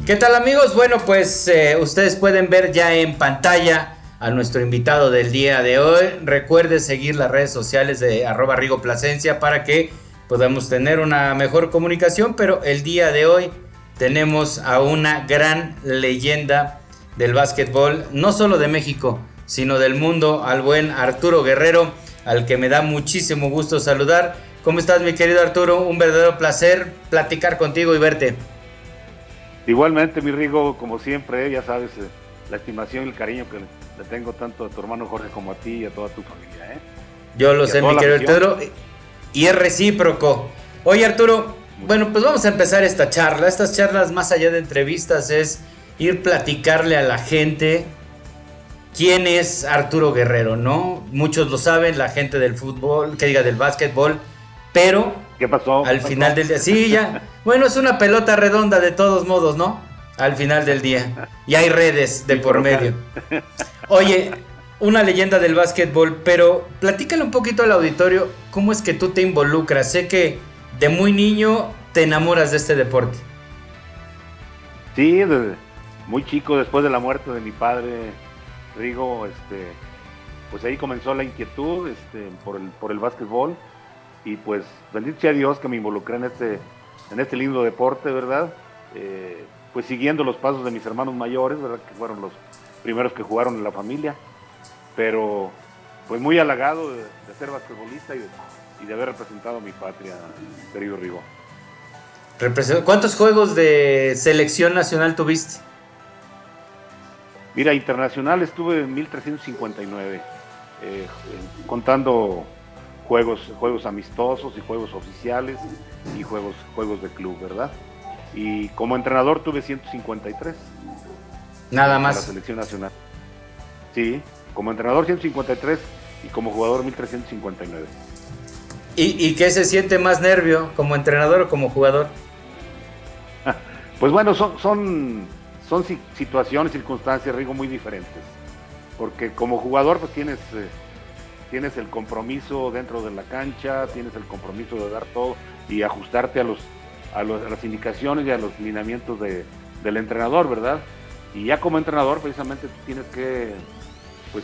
¿Qué tal, amigos? Bueno, pues ustedes pueden ver ya en pantalla a nuestro invitado del día de hoy. Recuerde seguir las redes sociales de @RigoPlasencia para que podamos tener una mejor comunicación, pero el día de hoy tenemos a una gran leyenda del básquetbol, no solo de México, sino del mundo, al buen Arturo Guerrero, al que me da muchísimo gusto saludar. ¿Cómo estás, mi querido Arturo? Un verdadero placer platicar contigo y verte. Igualmente, mi Rigo, como siempre, ya sabes, la estimación y el cariño que le tengo tanto a tu hermano Jorge como a ti y a toda tu familia, ¿eh? Yo lo Y a sé, toda mi la querido afición. Arturo, y es recíproco. Oye, Arturo, Muy bueno, pues vamos a empezar esta charla. Estas charlas, más allá de entrevistas, es ir platicarle a la gente quién es Arturo Guerrero, ¿no? Muchos lo saben, la gente del fútbol, que diga del básquetbol, pero ¿Qué pasó? ¿Qué al final pasó? del día, sí, ya, bueno, es una pelota redonda de todos modos, ¿no? Al final del día. Y hay redes de Sí, por pero medio. Oye, una leyenda del básquetbol, pero platícale un poquito al auditorio cómo es que tú te involucras. Sé que de muy niño te enamoras de este deporte. sí, desde muy chico, después de la muerte de mi padre, Rigo, pues ahí comenzó la inquietud, por el básquetbol, y pues bendito sea Dios que me involucré en este lindo deporte, ¿verdad? Pues siguiendo los pasos de mis hermanos mayores, ¿verdad? Que fueron los primeros que jugaron en la familia, pero pues muy halagado de ser basquetbolista y de haber representado a mi patria, querido Rigo. ¿Cuántos juegos de selección nacional tuviste? Mira, internacional estuve en 1359, contando juegos amistosos y juegos oficiales y juegos de club, ¿verdad? Y como entrenador tuve 153 Nada de la más. selección nacional. Sí, como entrenador 153 y como jugador 1359. ¿Y qué se siente más nervio, como entrenador o como jugador? Pues bueno, son situaciones, circunstancias, Rigo, muy diferentes. Porque como jugador pues tienes el compromiso dentro de la cancha, tienes el compromiso de dar todo y ajustarte a las indicaciones y a los lineamientos del entrenador, ¿verdad? Y ya como entrenador precisamente tú tienes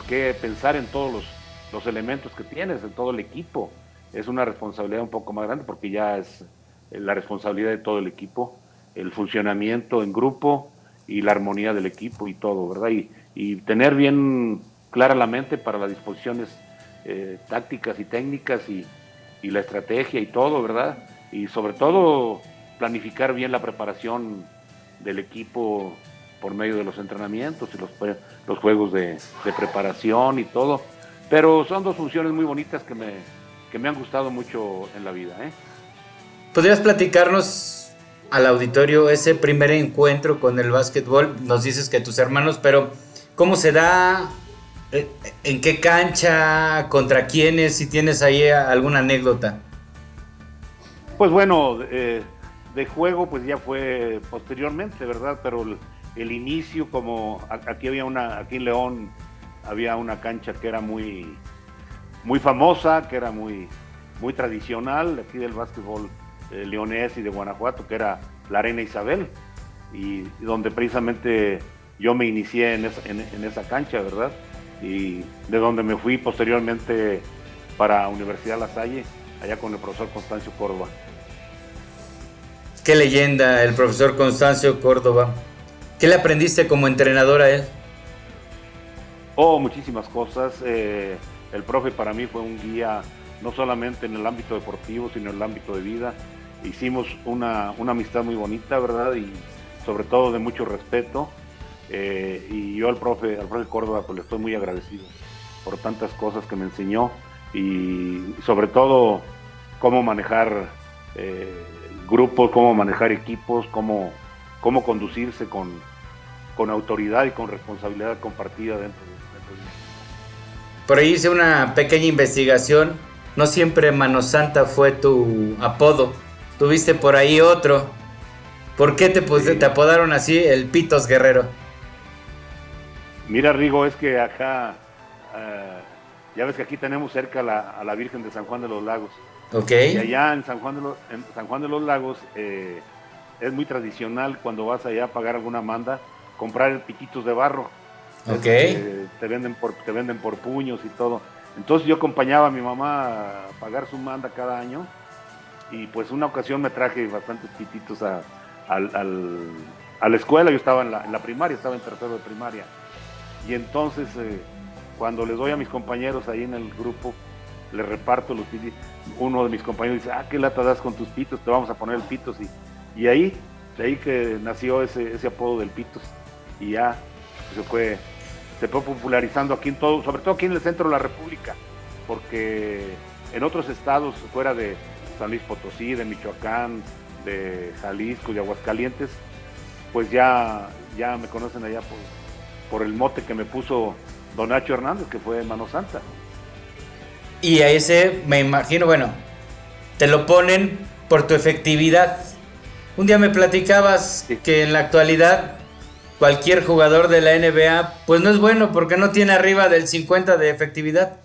que pensar en todos los elementos que tienes, en todo el equipo. Es una responsabilidad un poco más grande porque ya es la responsabilidad de todo el equipo, el funcionamiento en grupo y la armonía del equipo y todo, ¿verdad? Y tener bien clara la mente para las disposiciones tácticas y técnicas y la estrategia y todo, ¿verdad? Y sobre todo planificar bien la preparación del equipo por medio de los entrenamientos y los juegos de preparación y todo. Pero son dos funciones muy bonitas que me han gustado mucho en la vida, ¿eh? ¿Podrías platicarnos al auditorio ese primer encuentro con el básquetbol? Nos dices que tus hermanos, pero ¿cómo se da? ¿En qué cancha? ¿Contra quiénes? Si tienes ahí alguna anécdota. Pues bueno, de juego pues ya fue posteriormente, ¿verdad? Pero el inicio, como aquí en León había una cancha que era muy famosa, que era muy tradicional, aquí del básquetbol leonés y de Guanajuato, que era la Arena Isabel, y donde precisamente yo me inicié en esa cancha, ¿verdad? Y de donde me fui posteriormente para Universidad La Salle, allá con el profesor Constancio Córdoba. Qué leyenda, el profesor Constancio Córdoba. ¿Qué le aprendiste como entrenador a él? Oh, muchísimas cosas. El profe para mí fue un guía no solamente en el ámbito deportivo, sino en el ámbito de vida. Hicimos una amistad muy bonita, ¿verdad? Y sobre todo de mucho respeto. Y yo al profe Córdoba pues le estoy muy agradecido por tantas cosas que me enseñó y sobre todo cómo manejar grupos, cómo manejar equipos, cómo conducirse con autoridad y con responsabilidad compartida dentro de. Por ahí hice una pequeña investigación. No siempre Mano Santa fue tu apodo. Tuviste por ahí otro. ¿Por qué te Sí. apodaron así el Pitos Guerrero? Mira, Rigo, es que acá, uh, ya ves que aquí tenemos cerca a la Virgen de San Juan de los Lagos. Ok. Y allá en San Juan de los Lagos es muy tradicional cuando vas allá a pagar alguna manda, comprar pititos de barro. Ok. Te venden por puños y todo. Entonces yo acompañaba a mi mamá a pagar su manda cada año y pues una ocasión me traje bastantes pititos a la escuela. Yo estaba en la primaria, estaba en tercero de primaria. Y entonces cuando les doy a mis compañeros ahí en el grupo, les reparto los pititos. Uno de mis compañeros dice, qué lata das con tus pitos, te vamos a poner el pitos. Y de ahí que nació ese apodo del pitos. Y ya se fue popularizando aquí en todo, sobre todo aquí en el centro de la República, porque en otros estados fuera de San Luis Potosí, de Michoacán, de Jalisco, de Aguascalientes, pues ya me conocen allá por el mote que me puso Don Nacho Hernández, que fue Mano Santa. Y a ese, me imagino, bueno, te lo ponen por tu efectividad. Un día me platicabas que en la actualidad cualquier jugador de la NBA, pues no es bueno porque no tiene arriba del 50 de efectividad.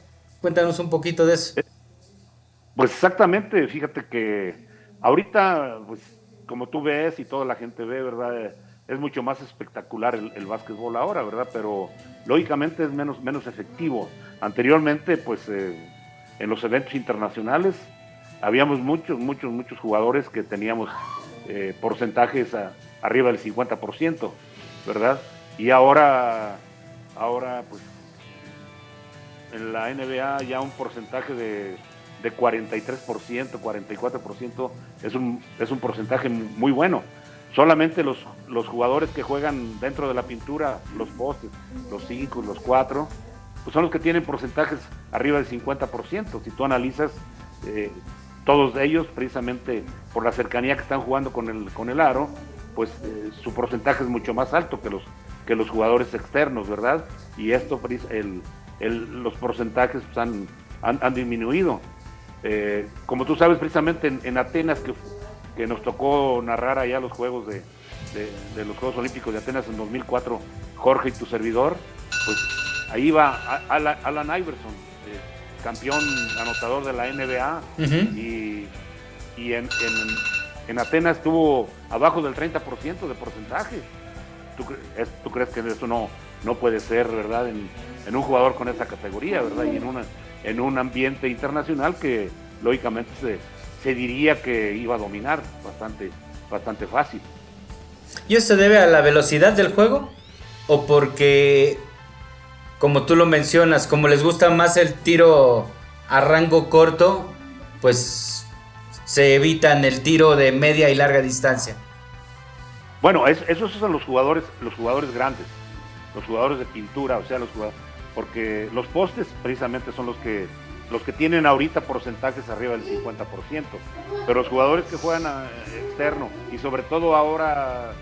Cuéntanos un poquito de eso. Pues exactamente, fíjate que ahorita, pues como tú ves y toda la gente ve, ¿verdad? Es mucho más espectacular el básquetbol ahora, ¿verdad? Pero lógicamente es menos efectivo. Anteriormente, pues en los eventos internacionales habíamos muchos jugadores que teníamos porcentajes arriba del 50%, ¿verdad? Y ahora pues en la NBA ya un porcentaje de 43%, 44% es un porcentaje muy bueno. Solamente los jugadores que juegan dentro de la pintura, los postes, los 5, los 4, pues son los que tienen porcentajes arriba del 50%. Si tú analizas, todos ellos, precisamente por la cercanía que están jugando con el aro, pues su porcentaje es mucho más alto que los jugadores externos, ¿verdad? Y esto, los porcentajes pues, han disminuido. Como tú sabes, precisamente en Atenas, que nos tocó narrar allá los Juegos de los Juegos Olímpicos de Atenas en 2004, Jorge y tu servidor, pues ahí va Alan Iverson, campeón anotador de la NBA, y en Atenas estuvo abajo del 30% de porcentaje. ¿Tú crees que eso no puede ser, verdad, en un jugador con esa categoría, verdad? Y en un ambiente internacional que lógicamente se diría que iba a dominar bastante fácil. ¿Y eso se debe a la velocidad del juego? ¿O porque, como tú lo mencionas, como les gusta más el tiro a rango corto, pues se evitan el tiro de media y larga distancia? Bueno, esos son los jugadores grandes, los jugadores de pintura, o sea, porque los postes precisamente son los que tienen ahorita porcentajes arriba del 50%, pero los jugadores que juegan externo, y sobre todo ahora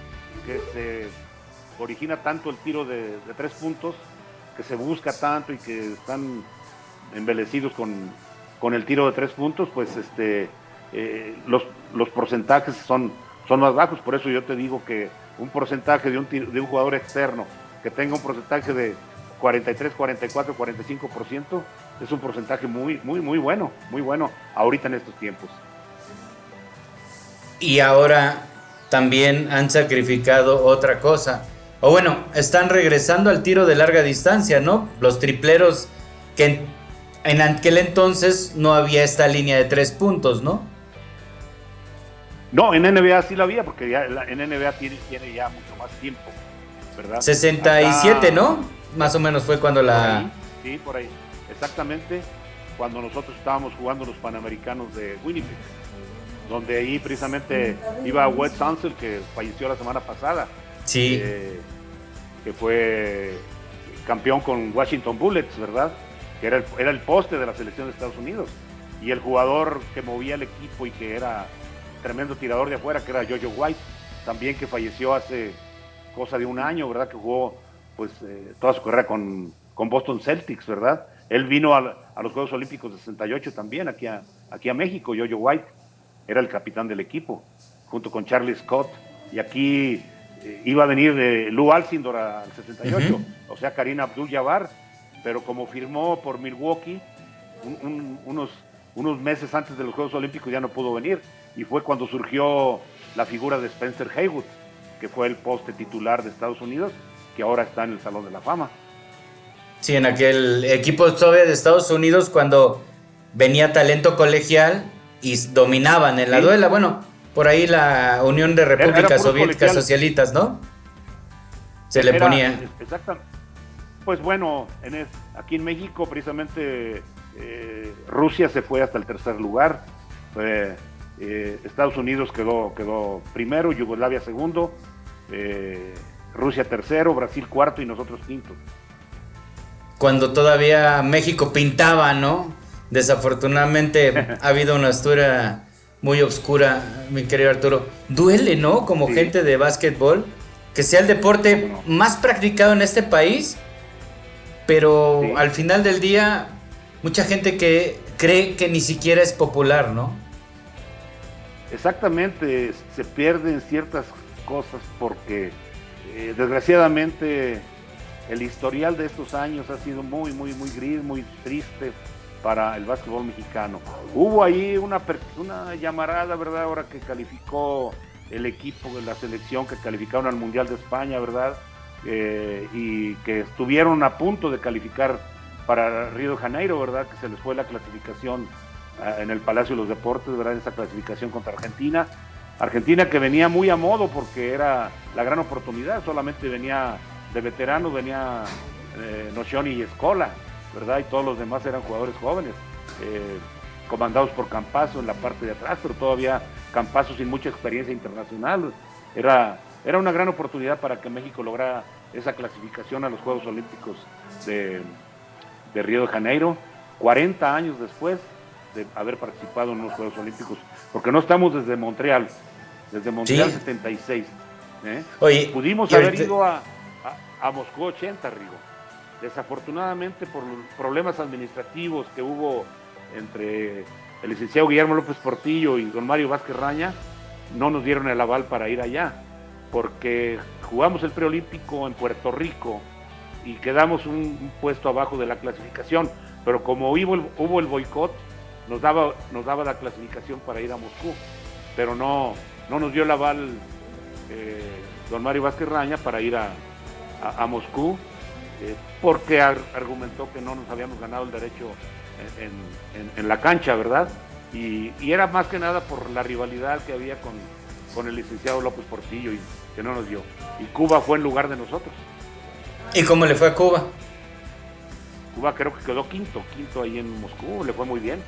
que se origina tanto el tiro de 3 puntos, que se busca tanto y que están embelecidos con el tiro de 3 puntos, pues los porcentajes son más bajos. Por eso yo te digo que un porcentaje de un jugador externo que tenga un porcentaje de 43, 44, 45%, es un porcentaje muy bueno ahorita en estos tiempos. Y ahora también han sacrificado otra cosa. O bueno, están regresando al tiro de larga distancia, ¿no? Los tripleros, que en aquel entonces no había esta línea de 3 puntos, ¿no? No, en NBA sí la había, porque ya en NBA tiene ya mucho más tiempo, ¿verdad? 67, acá, ¿no? Más o menos fue cuando por ahí, exactamente, cuando nosotros estábamos jugando los Panamericanos de Winnipeg, donde ahí precisamente iba Wes Unseld, que falleció la semana pasada. Sí. Que fue campeón con Washington Bullets, ¿verdad? Que era el poste de la selección de Estados Unidos. Y el jugador que movía el equipo y que era tremendo tirador de afuera, que era Jojo White, también, que falleció hace cosa de un año, ¿verdad? Que jugó pues toda su carrera con Boston Celtics, ¿verdad? Él vino a los Juegos Olímpicos de 68 también, aquí a México. Jojo White era el capitán del equipo, junto con Charlie Scott. Y aquí iba a venir Lou Alcindor al 68, o sea, Kareem Abdul-Jabbar, pero como firmó por Milwaukee, unos meses antes de los Juegos Olímpicos ya no pudo venir, y fue cuando surgió la figura de Spencer Haywood, que fue el poste titular de Estados Unidos, que ahora está en el Salón de la Fama. Sí, en aquel equipo todavía de Estados Unidos cuando venía talento colegial y dominaban en la duela. Bueno, por ahí la Unión de Repúblicas Soviéticas Socialistas, ¿no? Se le ponía. Exactamente. Pues bueno, aquí en México precisamente Rusia se fue hasta el tercer lugar. Estados Unidos quedó primero, Yugoslavia segundo, Rusia tercero, Brasil cuarto y nosotros quinto. Cuando todavía México pintaba, ¿no? Desafortunadamente ha habido una historia muy oscura, mi querido Arturo. Duele, ¿no? Como gente de básquetbol, que sea el deporte más practicado en este país, pero al final del día, mucha gente que cree que ni siquiera es popular, ¿no? Exactamente, se pierden ciertas cosas porque desgraciadamente el historial de estos años ha sido muy gris, muy triste para el básquetbol mexicano. Hubo ahí una llamarada, ¿verdad? Ahora que calificó el equipo de la selección, que calificaron al Mundial de España, ¿verdad? Y que estuvieron a punto de calificar para Río de Janeiro, ¿verdad? Que se les fue la clasificación en el Palacio de los Deportes, ¿verdad? Esa clasificación contra Argentina. Argentina que venía muy a modo porque era la gran oportunidad, solamente venía de veteranos, venía Nocioni y Escola, ¿verdad? Y todos los demás eran jugadores jóvenes, comandados por Campazzo en la parte de atrás, pero todavía Campazzo sin mucha experiencia internacional. Era una gran oportunidad para que México lograra esa clasificación a los Juegos Olímpicos de Río de Janeiro, 40 años después de haber participado en los Juegos Olímpicos, porque no estamos desde Montreal ¿sí? 76. Oye, pudimos haber ido a Moscú 80, Rigo. Desafortunadamente por los problemas administrativos que hubo entre el licenciado Guillermo López Portillo y don Mario Vázquez Raña, no nos dieron el aval para ir allá, porque jugamos el preolímpico en Puerto Rico y quedamos un puesto abajo de la clasificación, pero como hubo el boicot, nos daba la clasificación para ir a Moscú, pero no nos dio el aval don Mario Vázquez Raña para ir a Moscú, porque argumentó que no nos habíamos ganado el derecho en la cancha, ¿verdad? Y era más que nada por la rivalidad que había con el licenciado López Portillo, y que no nos dio. Y Cuba fue en lugar de nosotros. ¿Y cómo le fue a Cuba? Cuba creo que quedó quinto ahí en Moscú, le fue muy bien.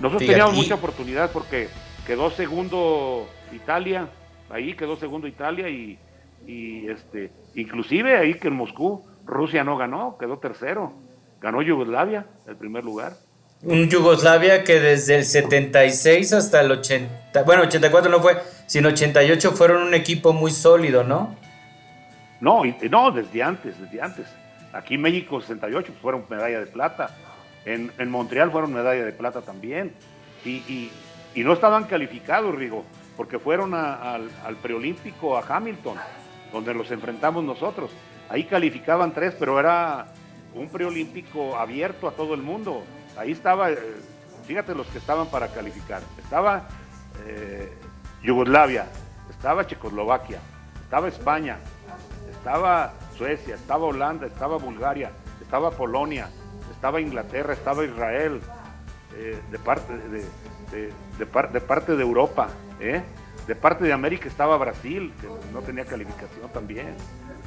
Nosotros teníamos mucha oportunidad porque quedó segundo Italia, y inclusive ahí que en Moscú Rusia no ganó, quedó tercero, ganó Yugoslavia, el primer lugar. Un Yugoslavia que desde el 76 hasta el 80, bueno, 84 no fue, sino 88 fueron un equipo muy sólido, ¿no? No, desde antes. Aquí en México 68 fueron medalla de plata, en Montreal fueron medalla de plata también, y no estaban calificados, Rigo, porque fueron al preolímpico a Hamilton, donde los enfrentamos nosotros. Ahí calificaban 3, pero era un preolímpico abierto a todo el mundo. Ahí estaba, fíjate los que estaban para calificar. Estaba Yugoslavia, estaba Checoslovaquia, estaba España, estaba Suecia, estaba Holanda, estaba Bulgaria, estaba Polonia, estaba Inglaterra, estaba Israel, de parte de Europa, de parte de América estaba Brasil, que no tenía calificación también.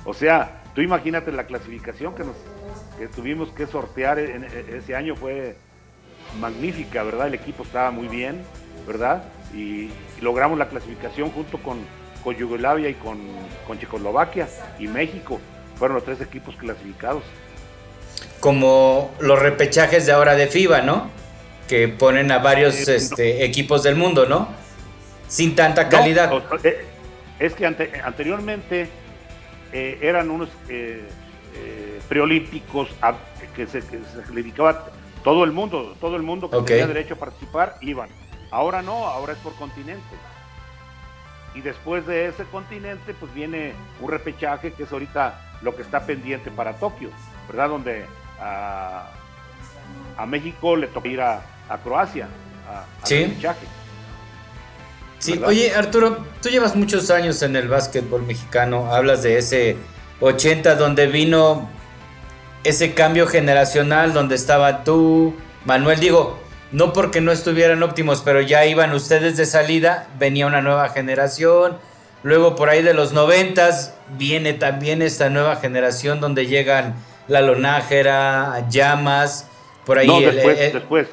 O sea, tú imagínate la clasificación que tuvimos que sortear ese año, fue magnífica, ¿verdad? El equipo estaba muy bien, ¿verdad? Y logramos la clasificación junto con Yugoslavia y con Checoslovaquia y México. Fueron los 3 equipos clasificados. Como los repechajes de ahora de FIBA, ¿no? Que ponen a varios equipos del mundo, ¿no? Sin tanta calidad. Es que anteriormente eran unos preolímpicos que se calificaba todo el mundo que tenía derecho a participar, iban. Ahora no, ahora es por continente. Y después de ese continente, pues viene un repechaje, que es ahorita lo que está pendiente para Tokio, ¿verdad? Donde a México le toca ir a a Croacia, a Sí. repechaje. Sí, ¿Verdad? oye Arturo, tú llevas muchos años en el básquetbol mexicano, hablas de ese 80 donde vino ese cambio generacional, donde estaba tú, Manuel, digo, no porque no estuvieran óptimos, pero ya iban ustedes de salida, venía una nueva generación, luego por ahí de los 90 viene también esta nueva generación donde llegan Lalo Nájera, Llamas, por No, ahí después.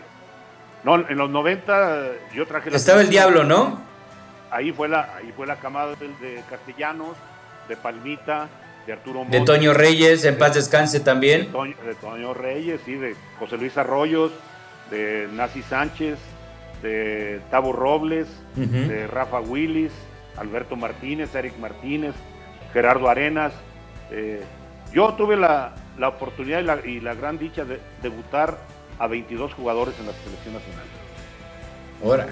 No, en los 90 yo traje la estaba el selección. Diablo, ¿no? Ahí fue la camada de Castellanos, de Palmita, de Arturo De Montes, Toño Reyes, en paz descanse también. de Toño Reyes, sí, de José Luis Arroyos, de Nasi Sánchez, de Tavo Robles, Ujú. de Rafa Willis, Alberto Martínez, Eric Martínez, Gerardo Arenas. Yo tuve la oportunidad y la gran dicha de debutar a 22 jugadores en la selección nacional. Ahora.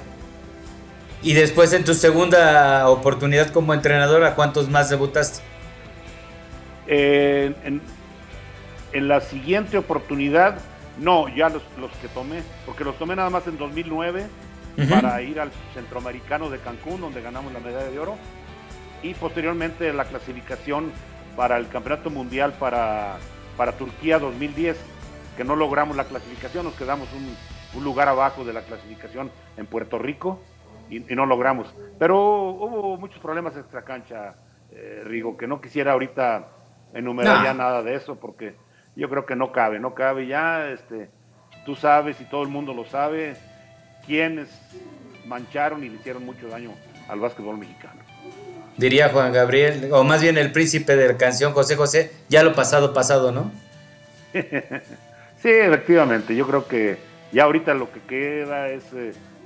Y después en tu segunda oportunidad como entrenador, ¿a cuántos más debutaste? En la siguiente oportunidad, no, ya los que tomé, porque los tomé nada más en 2009 Ujú. para ir al Centroamericano de Cancún, donde ganamos la medalla de oro, y posteriormente la clasificación para el Campeonato Mundial para Turquía 2010, que no logramos la clasificación, nos quedamos un lugar abajo de la clasificación en Puerto Rico y no logramos. Pero hubo muchos problemas extracancha, Rigo, que no quisiera ahorita enumerar ya nada de eso, porque yo creo que no cabe ya, tú sabes y todo el mundo lo sabe, quienes mancharon y le hicieron mucho daño al básquetbol mexicano. Diría Juan Gabriel, o más bien el príncipe de la canción José José, ya lo pasado, pasado, ¿no? Sí, efectivamente, yo creo que ya ahorita lo que queda es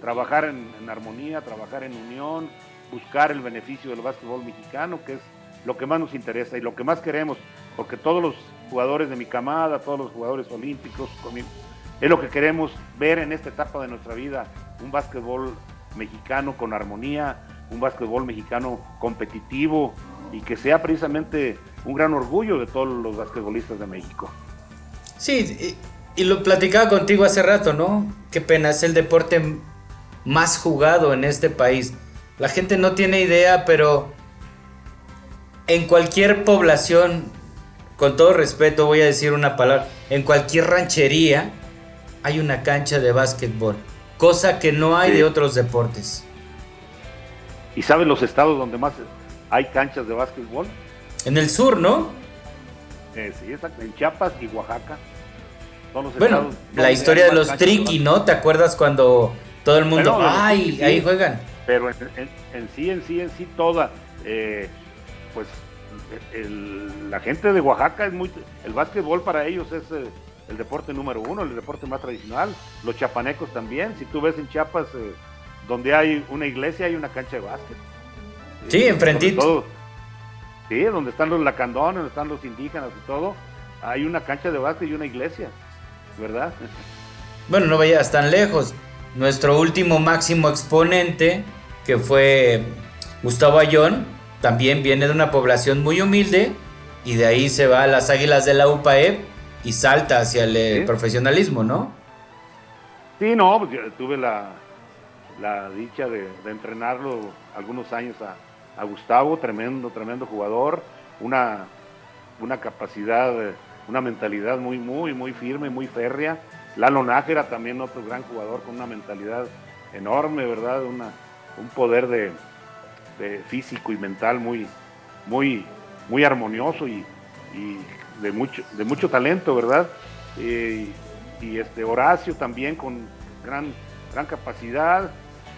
trabajar en armonía, trabajar en unión, buscar el beneficio del básquetbol mexicano, que es lo que más nos interesa y lo que más queremos, porque todos los jugadores de mi camada, todos los jugadores olímpicos, es lo que queremos ver en esta etapa de nuestra vida, un básquetbol mexicano con armonía, un básquetbol mexicano competitivo y que sea precisamente un gran orgullo de todos los basquetbolistas de México. Sí, y lo platicaba contigo hace rato, ¿no? Qué pena, es el deporte más jugado en este país. La gente no tiene idea, pero en cualquier población, con todo respeto voy a decir una palabra, en cualquier ranchería hay una cancha de básquetbol, cosa que no hay de otros deportes. ¿Y sabes los estados donde más hay canchas de básquetbol? En el sur, ¿no? Sí, exacto, en Chiapas y Oaxaca. Son los Bueno, estados la historia de los triqui, ¿no? ¿Te acuerdas cuando todo el mundo, bueno, ay, sí, ahí juegan? Pero en sí toda, pues la gente de Oaxaca es muy, el básquetbol para ellos es el deporte número uno, el deporte más tradicional. Los chiapanecos también. Si tú ves en Chiapas, donde hay una iglesia, hay una cancha de básquet. Sí, enfrentito. Sí, donde están los lacandones, donde están los indígenas y todo, hay una cancha de básquet y una iglesia, ¿verdad? Bueno, no vayas tan lejos. Nuestro último máximo exponente, que fue Gustavo Ayón, también viene de una población muy humilde y de ahí se va a las Águilas de la UPAEP y salta hacia el profesionalismo, ¿no? Sí, no, pues yo tuve la dicha de entrenarlo algunos años a Gustavo, tremendo jugador, una capacidad, una mentalidad muy firme, muy férrea. Lalo Nájera, también otro gran jugador con una mentalidad enorme, ¿verdad? Un poder de físico y mental muy armonioso y de mucho talento, ¿verdad? Y Horacio también con gran capacidad,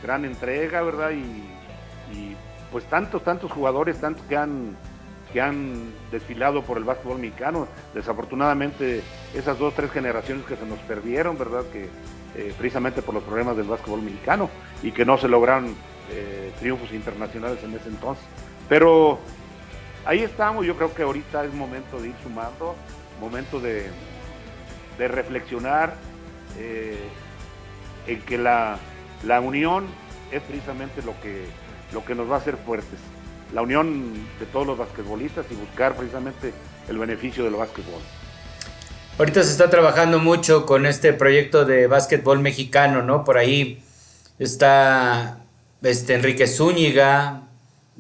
gran entrega, ¿verdad? Y pues tantos jugadores, tantos que han desfilado por el básquetbol mexicano. Desafortunadamente esas 2-3 generaciones que se nos perdieron, ¿verdad? Que precisamente por los problemas del básquetbol mexicano y que no se lograron triunfos internacionales en ese entonces. Pero ahí estamos. Yo creo que ahorita es momento de ir sumando, momento de reflexionar en que la unión es precisamente lo que nos va a hacer fuertes. La unión de todos los basquetbolistas y buscar precisamente el beneficio del básquetbol. Ahorita se está trabajando mucho con este proyecto de básquetbol mexicano, ¿no? Por ahí está Enrique Zúñiga,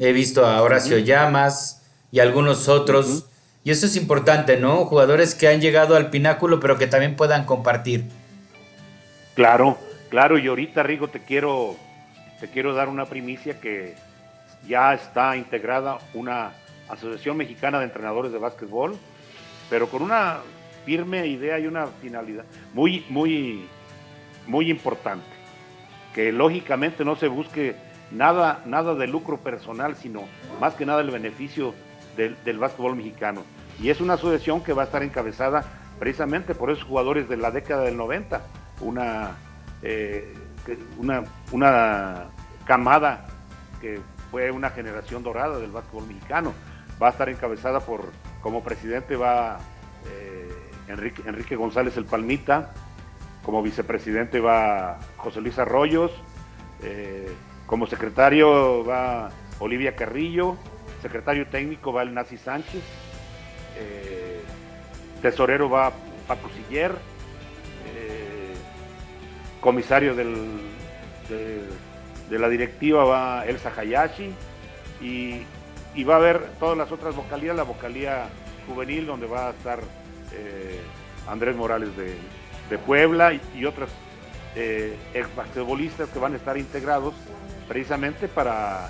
he visto a Horacio Ujú, Llamas y algunos ujú. otros. Y eso es importante, ¿no? Jugadores que han llegado al pináculo, pero que también puedan compartir. Claro, claro, y ahorita, Rigo, te quiero dar una primicia que ya está integrada una Asociación Mexicana de Entrenadores de Básquetbol, pero con una firme idea y una finalidad muy importante, que lógicamente no se busque nada de lucro personal, sino más que nada el beneficio del básquetbol mexicano. Y es una asociación que va a estar encabezada precisamente por esos jugadores de la década del 90, una, eh, una camada que fue una generación dorada del básquetbol mexicano. Va a estar encabezada como presidente va Enrique González el Palmita, como vicepresidente va José Luis Arroyos, como secretario va Olivia Carrillo, secretario técnico va el Nazi Sánchez, tesorero va Paco Siller, comisario de la directiva va Elsa Hayashi, y va a haber todas las otras vocalías, la vocalía juvenil donde va a estar Andrés Morales de Puebla y otros ex basquetbolistas que van a estar integrados precisamente para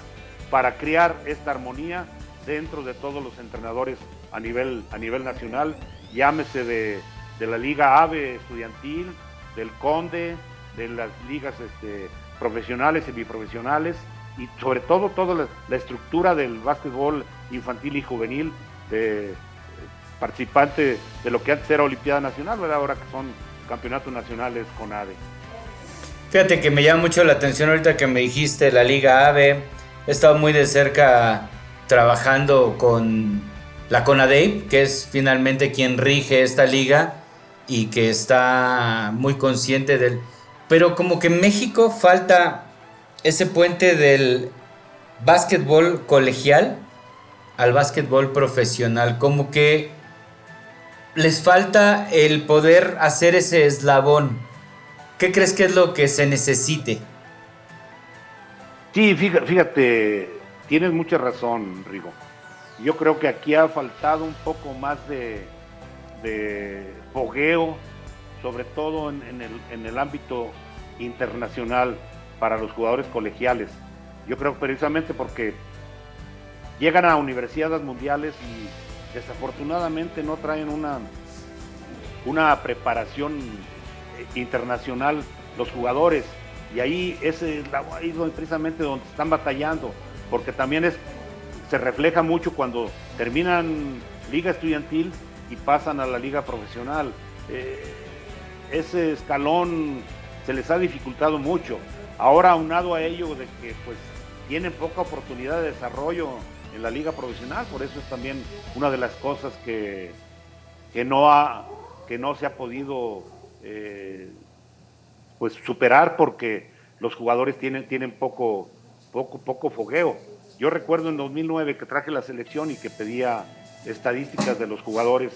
crear esta armonía dentro de todos los entrenadores a nivel nacional, llámese de la Liga AVE estudiantil, del Conde, de las ligas profesionales y biprofesionales, y sobre todo toda la estructura del básquetbol infantil y juvenil, participante de lo que antes era Olimpiada Nacional, ¿verdad? Ahora que son campeonatos nacionales con AVE. Fíjate que me llama mucho la atención ahorita que me dijiste la Liga AVE. He estado muy de cerca trabajando con la CONADEIP, que es finalmente quien rige esta liga y que está muy consciente del... Pero como que en México falta ese puente del básquetbol colegial al básquetbol profesional. Como que les falta el poder hacer ese eslabón. ¿Qué crees que es lo que se necesite? Sí, fíjate, tienes mucha razón, Rigo. Yo creo que aquí ha faltado un poco más de fogueo, sobre todo en el ámbito internacional para los jugadores colegiales. Yo creo precisamente porque llegan a universidades mundiales y desafortunadamente no traen una preparación internacional los jugadores, y ahí es ahí precisamente donde están batallando, porque también se refleja mucho cuando terminan liga estudiantil y pasan a la liga profesional. Ese escalón se les ha dificultado mucho. Ahora, aunado a ello de que pues tienen poca oportunidad de desarrollo en la liga profesional, por eso es también una de las cosas que no se ha podido pues superar, porque los jugadores tienen poco fogueo. Yo recuerdo en 2009 que traje la selección y que pedía estadísticas de los jugadores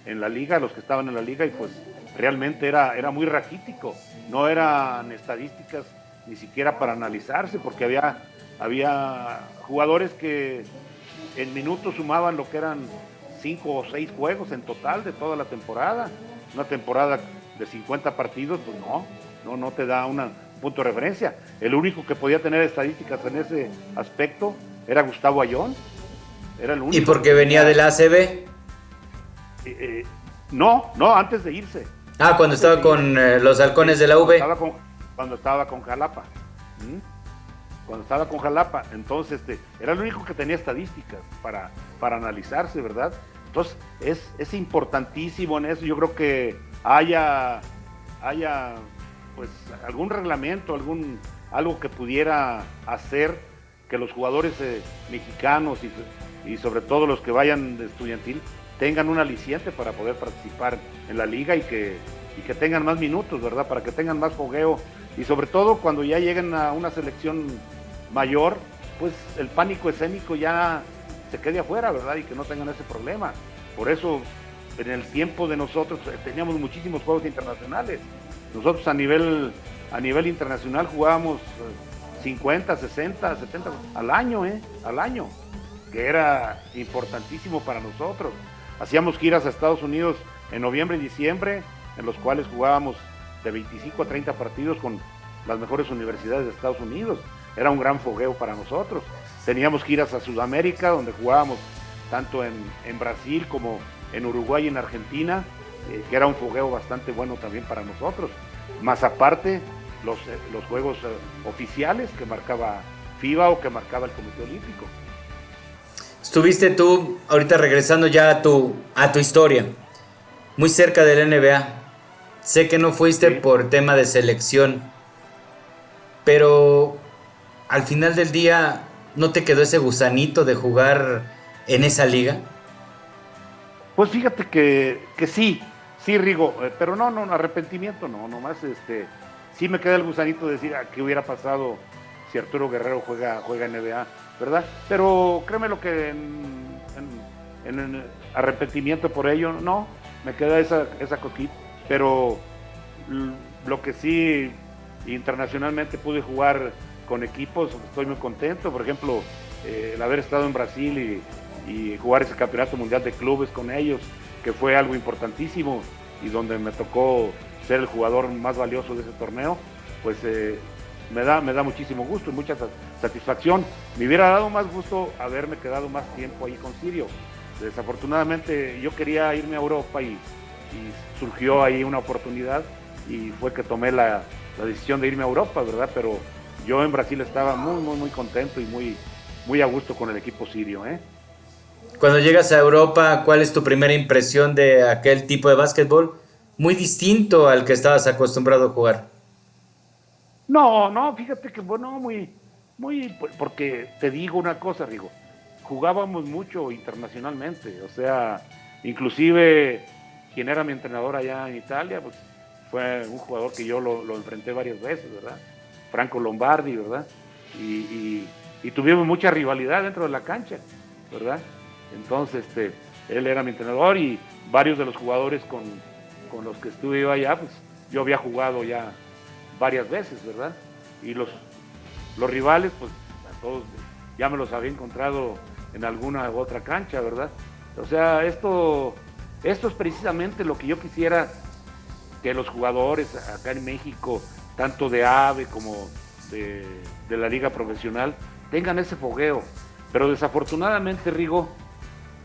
en la liga, los que estaban en la liga, y pues realmente era muy raquítico. No eran estadísticas ni siquiera para analizarse, porque había jugadores que en minutos sumaban lo que eran 5 o 6 juegos en total de toda la temporada. Una temporada de 50 partidos, pues no te da un punto de referencia. El único que podía tener estadísticas en ese aspecto era Gustavo Ayón. Era el único. ¿Y porque venía del ACB? No, antes de irse. Ah, cuando estaba con los halcones de la V. Cuando estaba con Jalapa. Cuando estaba con Jalapa. Entonces, era el único que tenía estadísticas para analizarse, ¿verdad? Entonces, es importantísimo en eso. Yo creo que haya pues algún reglamento, algo que pudiera hacer que los jugadores mexicanos y sobre todo los que vayan de estudiantil tengan un aliciente para poder participar en la liga y que tengan más minutos, ¿verdad? Para que tengan más fogueo, y sobre todo cuando ya lleguen a una selección mayor, pues el pánico escénico ya se quede afuera, ¿verdad? Y que no tengan ese problema. Por eso en el tiempo de nosotros teníamos muchísimos juegos internacionales. Nosotros a nivel internacional jugábamos 50, 60, 70 al año, que era importantísimo para nosotros. Hacíamos giras a Estados Unidos en noviembre y diciembre, en los cuales jugábamos de 25 a 30 partidos con las mejores universidades de Estados Unidos. Era un gran fogueo para nosotros. Teníamos giras a Sudamérica, donde jugábamos tanto en Brasil como en Uruguay y en Argentina, que era un fogueo bastante bueno también para nosotros. Más aparte, los juegos oficiales que marcaba FIBA o que marcaba el Comité Olímpico. Estuviste tú, ahorita regresando ya a tu historia, muy cerca del NBA. Sé que no fuiste Sí. por tema de selección, pero al final del día, ¿no te quedó ese gusanito de jugar en esa liga? Pues fíjate que sí, Rigo, pero no, arrepentimiento no, nomás sí me queda el gusanito de decir qué hubiera pasado si Arturo Guerrero juega NBA, ¿verdad? Pero créeme lo que en arrepentimiento por ello, no, me queda esa cosquita, pero lo que sí internacionalmente pude jugar con equipos, estoy muy contento. Por ejemplo, el haber estado en Brasil y jugar ese campeonato mundial de clubes con ellos, que fue algo importantísimo y donde me tocó ser el jugador más valioso de ese torneo, pues me da muchísimo gusto y mucha satisfacción. Me hubiera dado más gusto haberme quedado más tiempo ahí con Sirio. Desafortunadamente yo quería irme a Europa y surgió ahí una oportunidad y fue que tomé la decisión de irme a Europa, ¿verdad? Pero yo en Brasil estaba muy contento y muy a gusto con el equipo sirio, ¿eh? Cuando llegas a Europa, ¿cuál es tu primera impresión de aquel tipo de básquetbol? Muy distinto al que estabas acostumbrado a jugar. No, fíjate que bueno, porque te digo una cosa, Rigo, jugábamos mucho internacionalmente, o sea, inclusive quien era mi entrenador allá en Italia, pues fue un jugador que yo lo enfrenté varias veces, ¿verdad? Franco Lombardi, ¿verdad? Y tuvimos mucha rivalidad dentro de la cancha, ¿verdad? Entonces, él era mi entrenador y varios de los jugadores con los que estuve yo allá, pues yo había jugado ya varias veces, ¿verdad? Y los rivales, pues a todos ya me los había encontrado en alguna u otra cancha, ¿verdad? O sea, esto es precisamente lo que yo quisiera que los jugadores acá en México, tanto de AVE como de la liga profesional, tengan ese fogueo. Pero desafortunadamente, Rigo,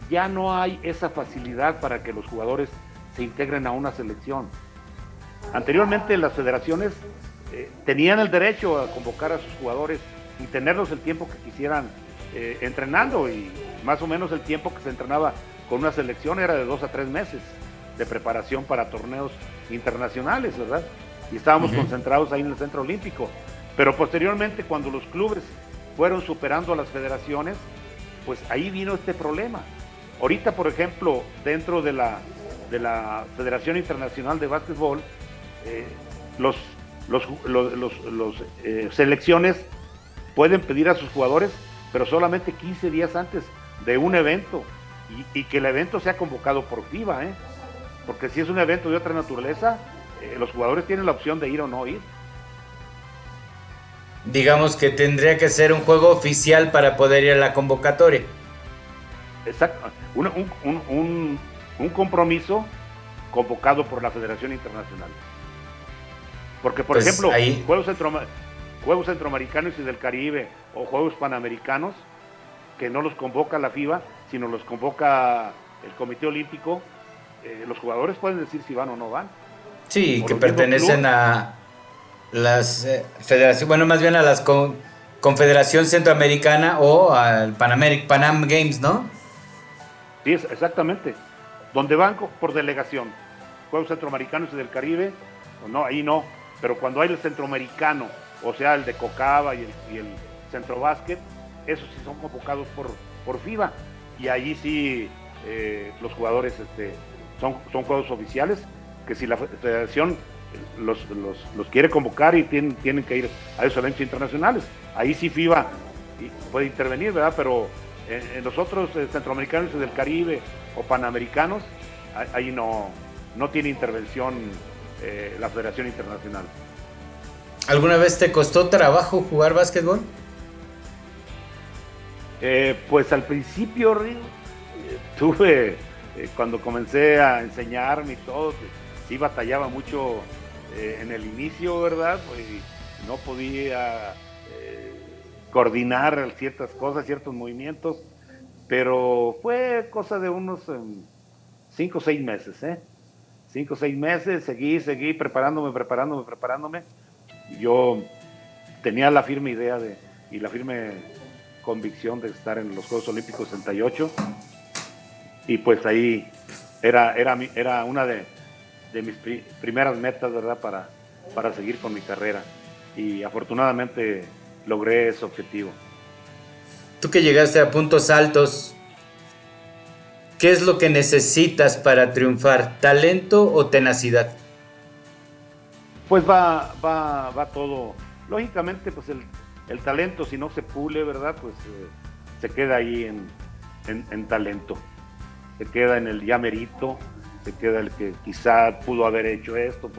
ya no hay esa facilidad para que los jugadores se integren a una selección. Anteriormente las federaciones tenían el derecho a convocar a sus jugadores y tenerlos el tiempo que quisieran entrenando, y más o menos el tiempo que se entrenaba con una selección era de 2 a 3 meses de preparación para torneos internacionales, ¿verdad? Y estábamos concentrados ahí en el Centro Olímpico. Pero posteriormente, cuando los clubes fueron superando a las federaciones, pues ahí vino este problema. Ahorita, por ejemplo, dentro de la Federación Internacional de Básquetbol, los selecciones pueden pedir a sus jugadores, pero solamente 15 días antes de un evento, y que el evento sea convocado por FIBA, porque si es un evento de otra naturaleza, los jugadores tienen la opción de ir o no ir. Digamos que tendría que ser un juego oficial para poder ir a la convocatoria. Exacto, un compromiso convocado por la Federación Internacional. Porque, por Pues ejemplo, ahí... Juegos Centroamericanos y del Caribe o Juegos Panamericanos, que no los convoca la FIBA, sino los convoca el Comité Olímpico, los jugadores pueden decir si van o no van. Sí, O que los mismos pertenecen clubes. a las federaciones, bueno, más bien a las Confederación Centroamericana o al Panam Games, ¿no? Sí, exactamente. Donde van por delegación, Juegos Centroamericanos y del Caribe, o no, ahí no. Pero cuando hay el centroamericano, o sea, el de Cocaba y el Centrobásquet, esos sí son convocados por FIBA. Y ahí sí los jugadores son juegos oficiales, que si la federación los quiere convocar y tienen que ir a esos eventos internacionales, ahí sí FIBA puede intervenir, ¿verdad? Pero en los otros centroamericanos y del Caribe o panamericanos, ahí no tiene intervención la Federación Internacional. ¿Alguna vez te costó trabajo jugar básquetbol? Pues al principio, Rigo, tuve, cuando comencé a enseñarme y todo, sí batallaba mucho en el inicio, ¿verdad? Pues no podía coordinar ciertas cosas, ciertos movimientos, pero fue cosa de unos 5 o 6 meses, 5 o 6 meses, seguí preparándome. Yo tenía la firme idea y la firme convicción de estar en los Juegos Olímpicos 68, y pues ahí era una de mis primeras metas, ¿verdad? Para seguir con mi carrera, y afortunadamente logré ese objetivo. Tú que llegaste a puntos altos, ¿qué es lo que necesitas para triunfar? ¿Talento o tenacidad? Pues va todo. Lógicamente, pues el talento, si no se pule, ¿verdad? Pues se queda ahí en talento. Se queda en el ya merito, se queda el que quizá pudo haber hecho esto,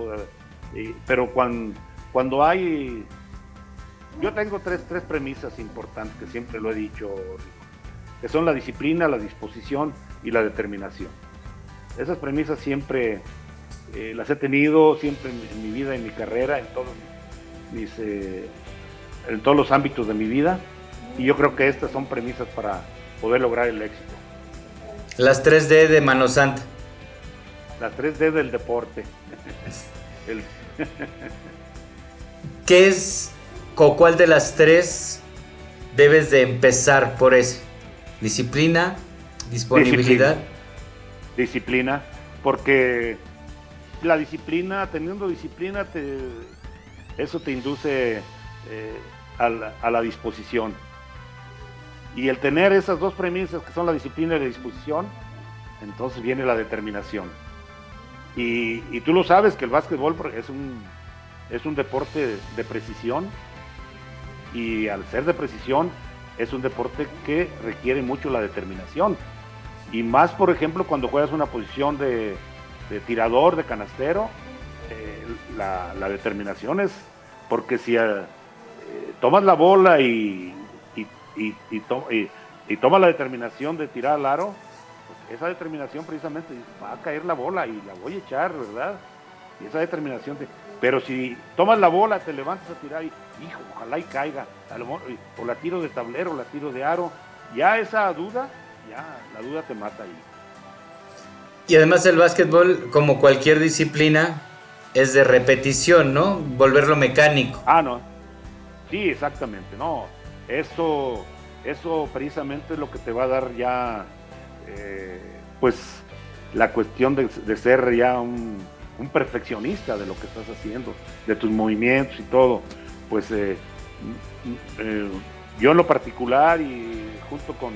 pero cuando hay... Yo tengo tres premisas importantes que siempre lo he dicho, que son la disciplina, la disposición y la determinación. Esas premisas siempre las he tenido siempre en mi vida, en mi carrera, en todos los ámbitos de mi vida, y yo creo que estas son premisas para poder lograr el éxito. Las 3D de Mano Santa. Las 3D del deporte. ¿Qué es o cuál de las tres debes de empezar por eso? ¿Disciplina? ¿Disponibilidad? Disciplina, porque la disciplina, teniendo disciplina, eso te induce a la disposición. Y el tener esas dos premisas, que son la disciplina y la disposición, entonces viene la determinación. Y tú lo sabes que el básquetbol es un deporte de precisión, y al ser de precisión es un deporte que requiere mucho la determinación. Y más, por ejemplo, cuando juegas una posición de tirador, de canastero, la determinación es, porque si tomas la bola y tomas la determinación de tirar al aro, pues esa determinación precisamente va a caer la bola y la voy a echar, ¿verdad? Y esa determinación pero si tomas la bola, te levantas a tirar y, hijo, ojalá y caiga, o la tiro de tablero, o la tiro de aro, ya esa duda, la duda te mata ahí. Y además el básquetbol, como cualquier disciplina, es de repetición, ¿no? Volverlo mecánico. No. Sí, exactamente, no. Eso precisamente es lo que te va a dar ya, pues, la cuestión de ser ya un perfeccionista de lo que estás haciendo, de tus movimientos y todo. Pues yo en lo particular, y junto con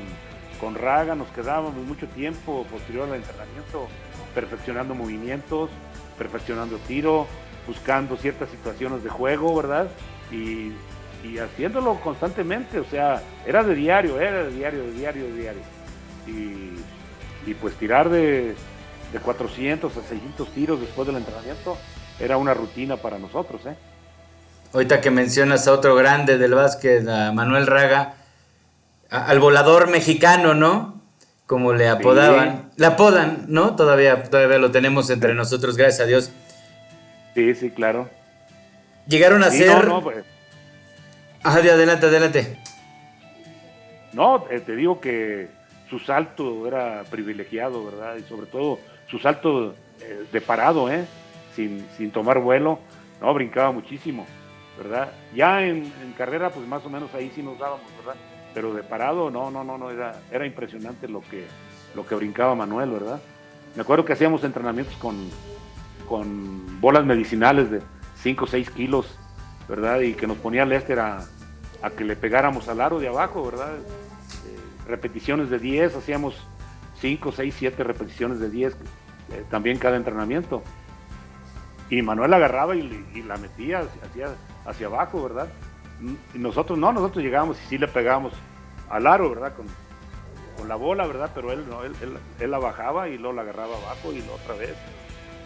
Raga, nos quedábamos mucho tiempo posterior al entrenamiento perfeccionando movimientos, perfeccionando tiro, buscando ciertas situaciones de juego, ¿verdad? Y haciéndolo constantemente, o sea, era de diario. Y pues tirar de 400 a 600 tiros después del entrenamiento era una rutina para nosotros, Ahorita que mencionas a otro grande del básquet, a Manuel Raga, al volador mexicano, ¿no? Como le apodaban. Sí. Le apodan, ¿no? Todavía lo tenemos entre nosotros, gracias a Dios. Sí, claro. Llegaron a ser... Pues... adelante. No, te digo que su salto era privilegiado, ¿verdad? Y sobre todo su salto de parado, sin tomar vuelo, no, brincaba muchísimo, ¿verdad? Ya en carrera, pues más o menos ahí sí nos dábamos, ¿verdad? Pero de parado, no, era impresionante lo que brincaba Manuel, ¿verdad? Me acuerdo que hacíamos entrenamientos con bolas medicinales de 5 o 6 kilos, ¿verdad? Y que nos ponía Lester a que le pegáramos al aro de abajo, ¿verdad? Repeticiones de 10, hacíamos 5, 6, 7 repeticiones de 10, también cada entrenamiento. Y Manuel agarraba y la metía hacia abajo, ¿verdad? Y nosotros llegábamos y sí le pegábamos al aro, ¿verdad? con la bola, ¿verdad? Pero él no, él la bajaba y luego la agarraba abajo y lo otra vez.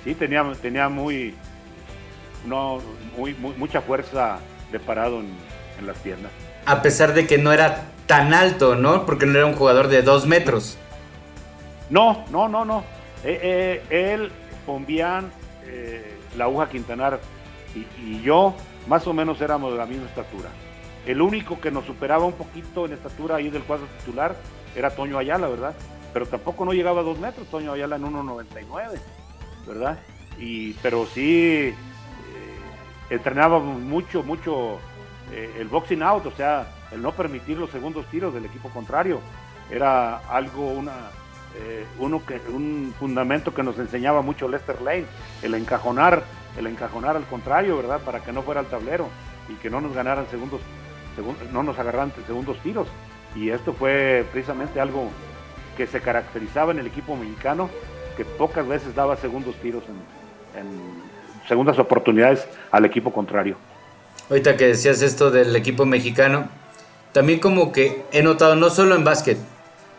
Sí, tenía mucha fuerza de parado en las piernas. A pesar de que no era tan alto, ¿no? Porque no era un jugador de 2 metros. No. Él, Pombián, la Aguja Quintanar y yo, más o menos éramos de la misma estatura. El único que nos superaba un poquito en estatura ahí del cuadro titular era Toño Ayala, ¿verdad? Pero tampoco no llegaba a 2 metros, Toño Ayala en 1.99, ¿verdad? Pero sí entrenábamos mucho el boxing out, o sea, el no permitir los segundos tiros del equipo contrario. Era algo, un fundamento que nos enseñaba mucho Lester Lane, el encajonar al contrario, ¿verdad? Para que no fuera al tablero y que no nos ganaran no nos agarraran segundos tiros. Y esto fue precisamente algo que se caracterizaba en el equipo mexicano, que pocas veces daba segundos tiros en segundas oportunidades al equipo contrario. Ahorita que decías esto del equipo mexicano, también como que he notado, no solo en básquet,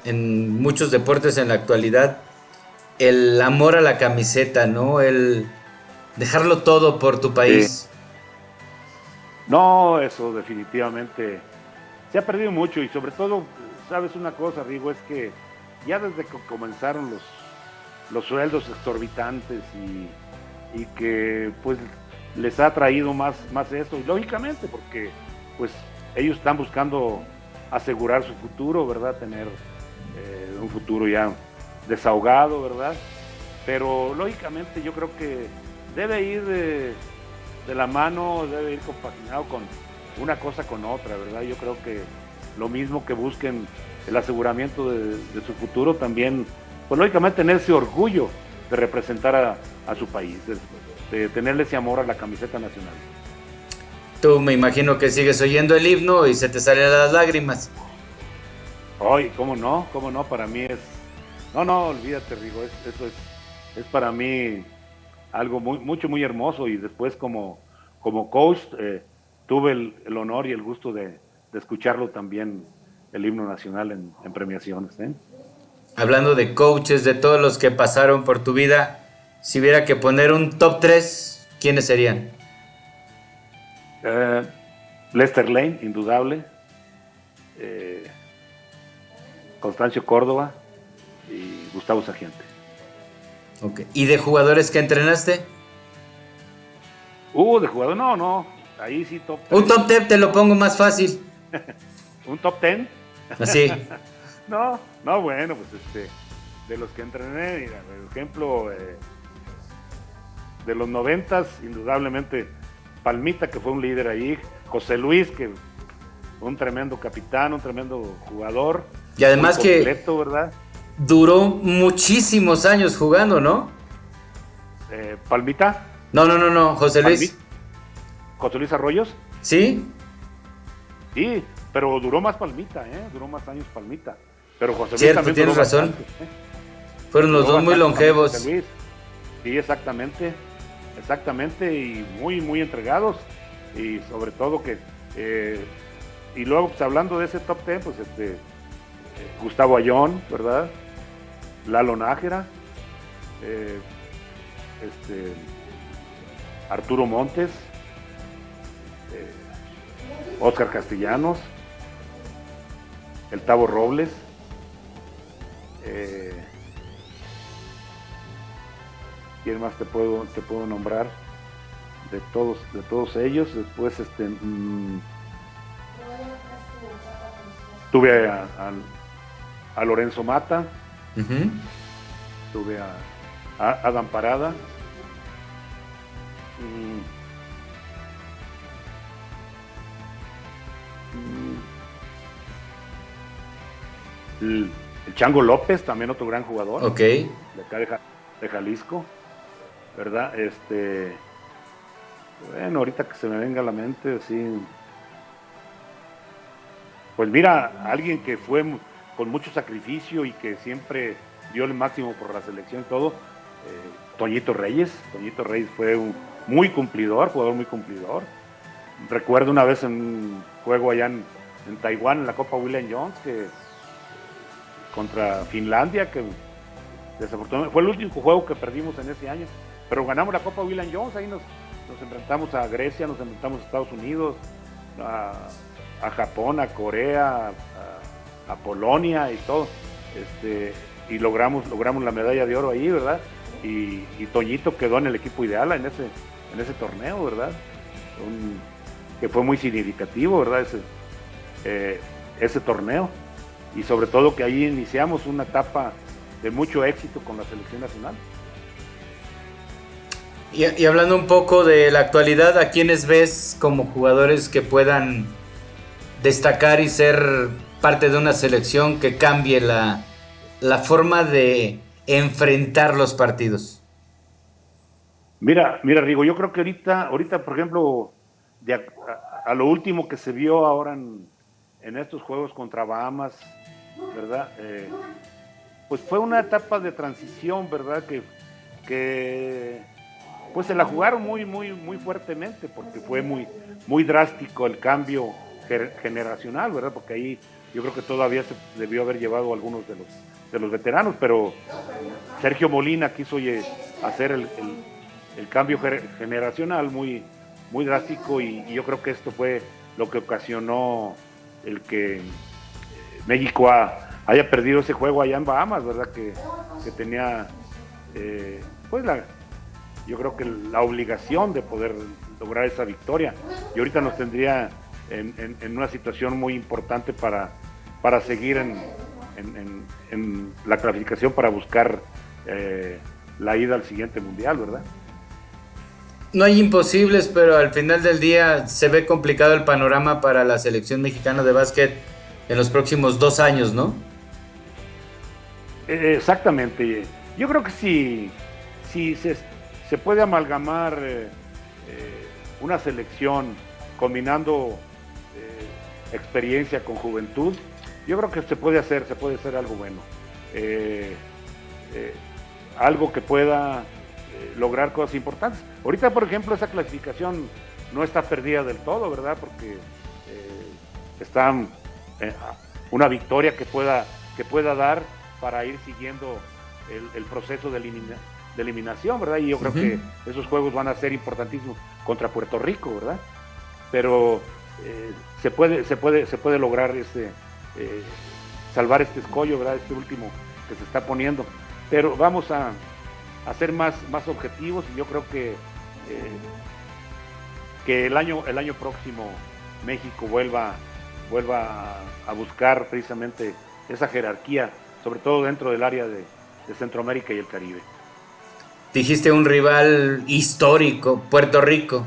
en muchos deportes en la actualidad, el amor a la camiseta, ¿no? El dejarlo todo por tu país. Sí. No, eso definitivamente se ha perdido mucho y sobre todo, sabes una cosa, Rigo, es que ya desde que comenzaron los sueldos exorbitantes y que pues les ha traído más eso, y lógicamente porque pues ellos están buscando asegurar su futuro, ¿verdad? Tener un futuro ya desahogado, ¿verdad? Pero lógicamente yo creo que debe ir de la mano, debe ir compaginado con una cosa con otra, ¿verdad? Yo creo que lo mismo que busquen el aseguramiento de su futuro, también, pues lógicamente tener ese orgullo de representar a su país, de tenerle ese amor a la camiseta nacional. Tú me imagino que sigues oyendo el himno y se te salen las lágrimas. Ay, ¿cómo no? Para mí es... No, olvídate, Rigo, eso es para mí algo muy hermoso, y después como coach tuve el honor y el gusto de escucharlo también, el himno nacional en premiaciones. Hablando de coaches, de todos los que pasaron por tu vida, si hubiera que poner un top 3, ¿quiénes serían? Lester Lane, indudable, Constancio Córdoba y Gustavo Sargente. Okay. ¿Y de jugadores que entrenaste? De jugador, no, ahí sí top 3. Un top 10 te lo pongo más fácil. ¿Un top 10? Así. No, bueno, pues de los que entrené, mira, por ejemplo, de los 90s, indudablemente Palmita, que fue un líder ahí, José Luis, que un tremendo capitán, un tremendo jugador. Y además completo, ¿verdad? Duró muchísimos años jugando, ¿no? ¿Palmita? No, José Luis. ¿José Luis Arroyos? ¿Sí? Sí, pero duró más Palmita, duró más años Palmita. Pero José Luis cierto, también tienes razón. Bastante, Fueron los dos muy longevos. José Luis. Sí, exactamente, y muy entregados, y sobre todo que y luego pues hablando de ese top 10, pues Gustavo Ayón, ¿verdad? Lalo Nájera, Arturo Montes, Óscar Castellanos, el Tavo Robles, ¿quién más te puedo nombrar? De todos ellos. Después tuve a Lorenzo Mata, tuve a Adam Parada, el Chango López, también otro gran jugador, ok, de acá de Jalisco, ¿verdad? Bueno, ahorita que se me venga a la mente, así, pues mira, alguien que fue con mucho sacrificio y que siempre dio el máximo por la selección y todo, Toñito Reyes fue un jugador muy cumplidor. Recuerdo una vez en un juego allá en Taiwán, en la Copa William Jones, que contra Finlandia, que desafortunadamente fue el último juego que perdimos en ese año, pero ganamos la Copa William Jones. Ahí nos enfrentamos a Grecia, nos enfrentamos a Estados Unidos, a Japón, a Corea, a Polonia y todo, y logramos la medalla de oro ahí, ¿verdad? Y Toñito quedó en el equipo ideal en ese torneo, ¿verdad? Que fue muy significativo, ¿verdad? Ese torneo, y sobre todo que ahí iniciamos una etapa de mucho éxito con la selección nacional. Y hablando un poco de la actualidad, ¿a quiénes ves como jugadores que puedan destacar y ser parte de una selección que cambie la forma de enfrentar los partidos? Mira, Rigo, yo creo que ahorita por ejemplo, a lo último que se vio ahora en estos juegos contra Bahamas, ¿verdad? Pues fue una etapa de transición, ¿verdad? Que pues se la jugaron muy fuertemente, porque fue muy drástico el cambio generacional, ¿verdad? Porque ahí yo creo que todavía se debió haber llevado a algunos de los veteranos, pero Sergio Molina quiso hacer el cambio generacional muy drástico, y yo creo que esto fue lo que ocasionó el que México haya perdido ese juego allá en Bahamas, ¿verdad? Que tenía pues yo creo que la obligación de poder lograr esa victoria, y ahorita nos tendría en una situación muy importante para seguir en la clasificación, para buscar la ida al siguiente mundial, ¿verdad? No hay imposibles, pero al final del día se ve complicado el panorama para la selección mexicana de básquet en los próximos 2 años, ¿no? Exactamente. Yo creo que si se puede amalgamar una selección combinando experiencia con juventud, yo creo que se puede hacer algo bueno, algo que pueda lograr cosas importantes. Ahorita, por ejemplo, esa clasificación no está perdida del todo, ¿verdad? Porque está una victoria que pueda dar para ir siguiendo el proceso de eliminación, ¿verdad? Y yo creo que esos juegos van a ser importantísimos contra Puerto Rico, ¿verdad? Pero se puede lograr salvar este escollo, ¿verdad? Este último que se está poniendo. Pero vamos a ser más objetivos, y yo creo que el año próximo México vuelva a buscar precisamente esa jerarquía, sobre todo dentro del área de Centroamérica y el Caribe. Dijiste un rival histórico, Puerto Rico.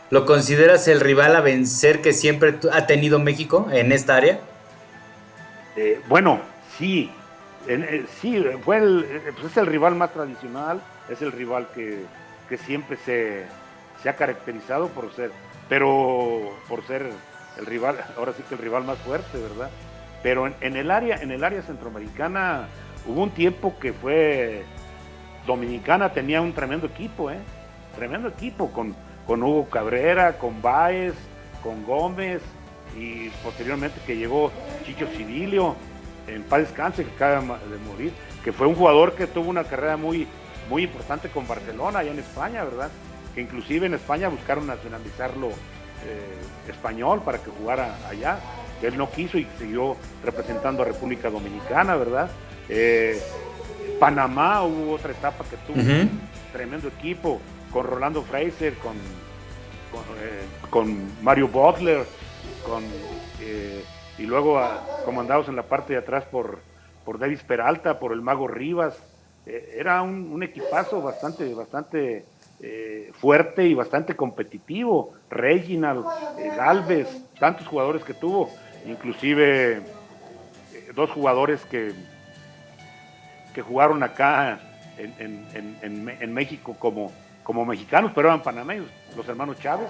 ¿Lo consideras el rival a vencer que siempre ha tenido México en esta área? Bueno, sí. Sí, pues es el rival más tradicional, es el rival que siempre se ha caracterizado por ser el rival, ahora sí que el rival más fuerte, ¿verdad? Pero en el área centroamericana hubo un tiempo que fue Dominicana, tenía un tremendo equipo, con Hugo Cabrera, con Báez, con Gómez, y posteriormente que llegó Chicho Civilio, en paz descanse, que acaba de morir, que fue un jugador que tuvo una carrera muy importante con Barcelona, allá en España, ¿verdad? Que inclusive en España buscaron nacionalizarlo español para que jugara allá, que él no quiso y siguió representando a República Dominicana, ¿verdad? Panamá hubo otra etapa que tuvo un tremendo equipo, con Rolando Fraser, con Mario Butler, y luego comandados en la parte de atrás por Davis Peralta, por el Mago Rivas. Era un equipazo bastante fuerte y bastante competitivo. Reginald, Galvez, tantos jugadores que tuvo, inclusive 2 jugadores que jugaron acá en México como mexicanos, pero eran panameños, los hermanos Chávez,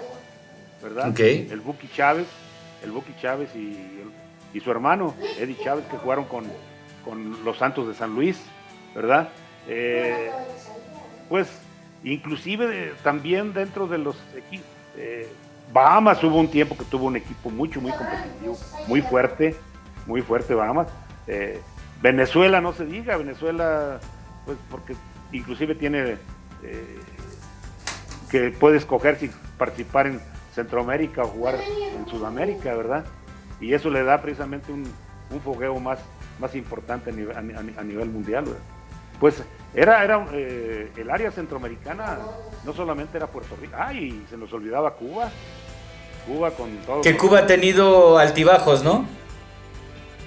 ¿verdad? Okay. El Buki Chávez y su hermano Eddie Chávez, que jugaron con los Santos de San Luis, ¿verdad? Pues inclusive también dentro de los equipos, Bahamas hubo un tiempo que tuvo un equipo muy competitivo, muy fuerte Bahamas, Venezuela no se diga, Venezuela, pues porque inclusive tiene que puede escoger si participar en Centroamérica o jugar en Sudamérica, ¿verdad? Y eso le da precisamente un fogueo más importante a nivel mundial, ¿verdad? Pues era el área centroamericana, no solamente era Puerto Rico, y se nos olvidaba Cuba con todo. Que Cuba ha tenido altibajos, ¿no?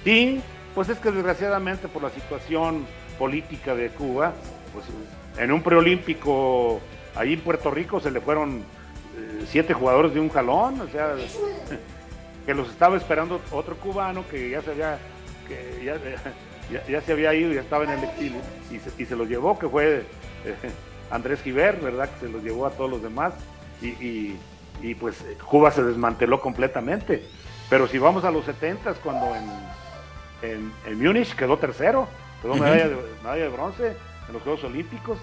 Sí, pues es que desgraciadamente por la situación política de Cuba, pues en un preolímpico ahí en Puerto Rico se le fueron 7 jugadores de un jalón, o sea, que los estaba esperando otro cubano que ya se había ido, ya estaba en el exilio y se los llevó, que fue Andrés Giver, ¿verdad? Que se los llevó a todos los demás y pues Cuba se desmanteló completamente. Pero si vamos a los 70s, cuando en Múnich quedó tercero, quedó medalla de bronce en los Juegos Olímpicos,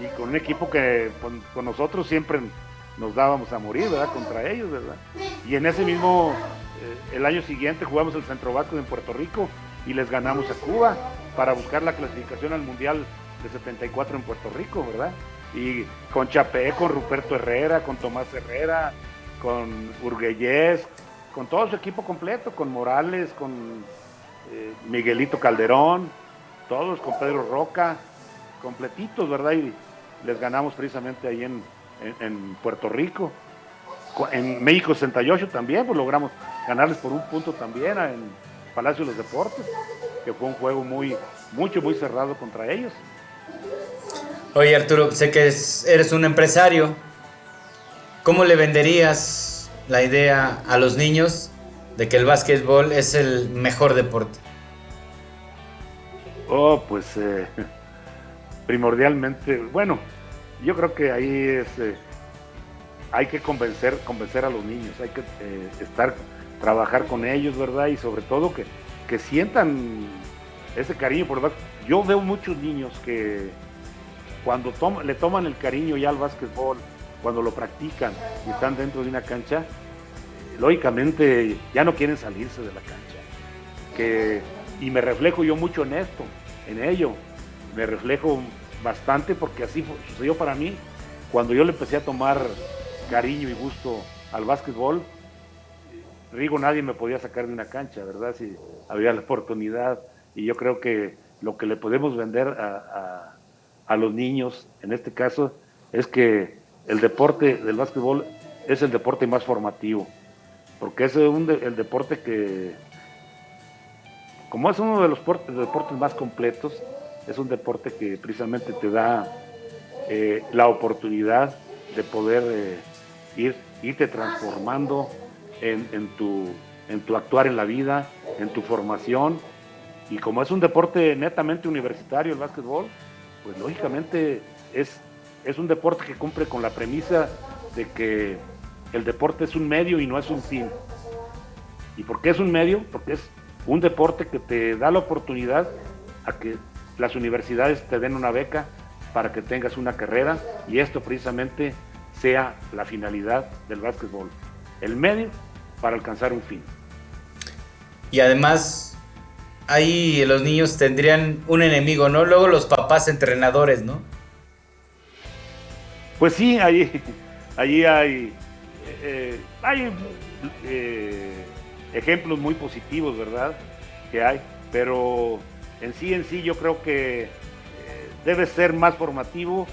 y con un equipo que con nosotros siempre nos dábamos a morir, ¿verdad? Contra ellos, ¿verdad? Y en ese mismo, el año siguiente jugamos el Centro Vasco en Puerto Rico y les ganamos a Cuba para buscar la clasificación al Mundial de 74 en Puerto Rico, ¿verdad? Y con Chapé, con Ruperto Herrera, con Tomás Herrera, con Urguellés, con todo su equipo completo, con Morales, con Miguelito Calderón, todos, con Pedro Roca, completitos, ¿verdad? Y les ganamos precisamente ahí en Puerto Rico. En México 68 también, pues logramos ganarles por un punto también en Palacio de los Deportes, que fue un juego muy cerrado contra ellos. Oye, Arturo, sé que eres un empresario. ¿Cómo le venderías la idea a los niños de que el básquetbol es el mejor deporte? Pues primordialmente, bueno, yo creo que ahí hay que convencer a los niños, hay que trabajar con ellos, ¿verdad? Y sobre todo que sientan ese cariño por el básquetbol. Yo veo muchos niños que cuando le toman el cariño ya al básquetbol, cuando lo practican y están dentro de una cancha, lógicamente ya no quieren salirse de la cancha. Y me reflejo yo mucho en ello, me reflejo bastante porque así sucedió para mí. Cuando yo le empecé a tomar cariño y gusto al básquetbol, Rigo, nadie me podía sacar de una cancha, ¿verdad? Si había la oportunidad. Y yo creo que lo que le podemos vender a los niños, en este caso, es que el deporte del básquetbol es el deporte más formativo, porque es el deporte que, como es uno de los deportes más completos, es un deporte que precisamente te da la oportunidad de poder irte transformando en tu actuar en la vida, en tu formación. Y como es un deporte netamente universitario el básquetbol, pues lógicamente es un deporte que cumple con la premisa de que el deporte es un medio y no es un fin. ¿Y por qué es un medio? Porque es un deporte que te da la oportunidad a que las universidades te den una beca para que tengas una carrera, y esto precisamente sea la finalidad del básquetbol, el medio para alcanzar un fin. Y además, ahí los niños tendrían un enemigo, ¿no? Luego los papás entrenadores, ¿no? Pues sí, allí hay ejemplos muy positivos, ¿verdad? Que hay, pero en sí yo creo que debe ser más formativo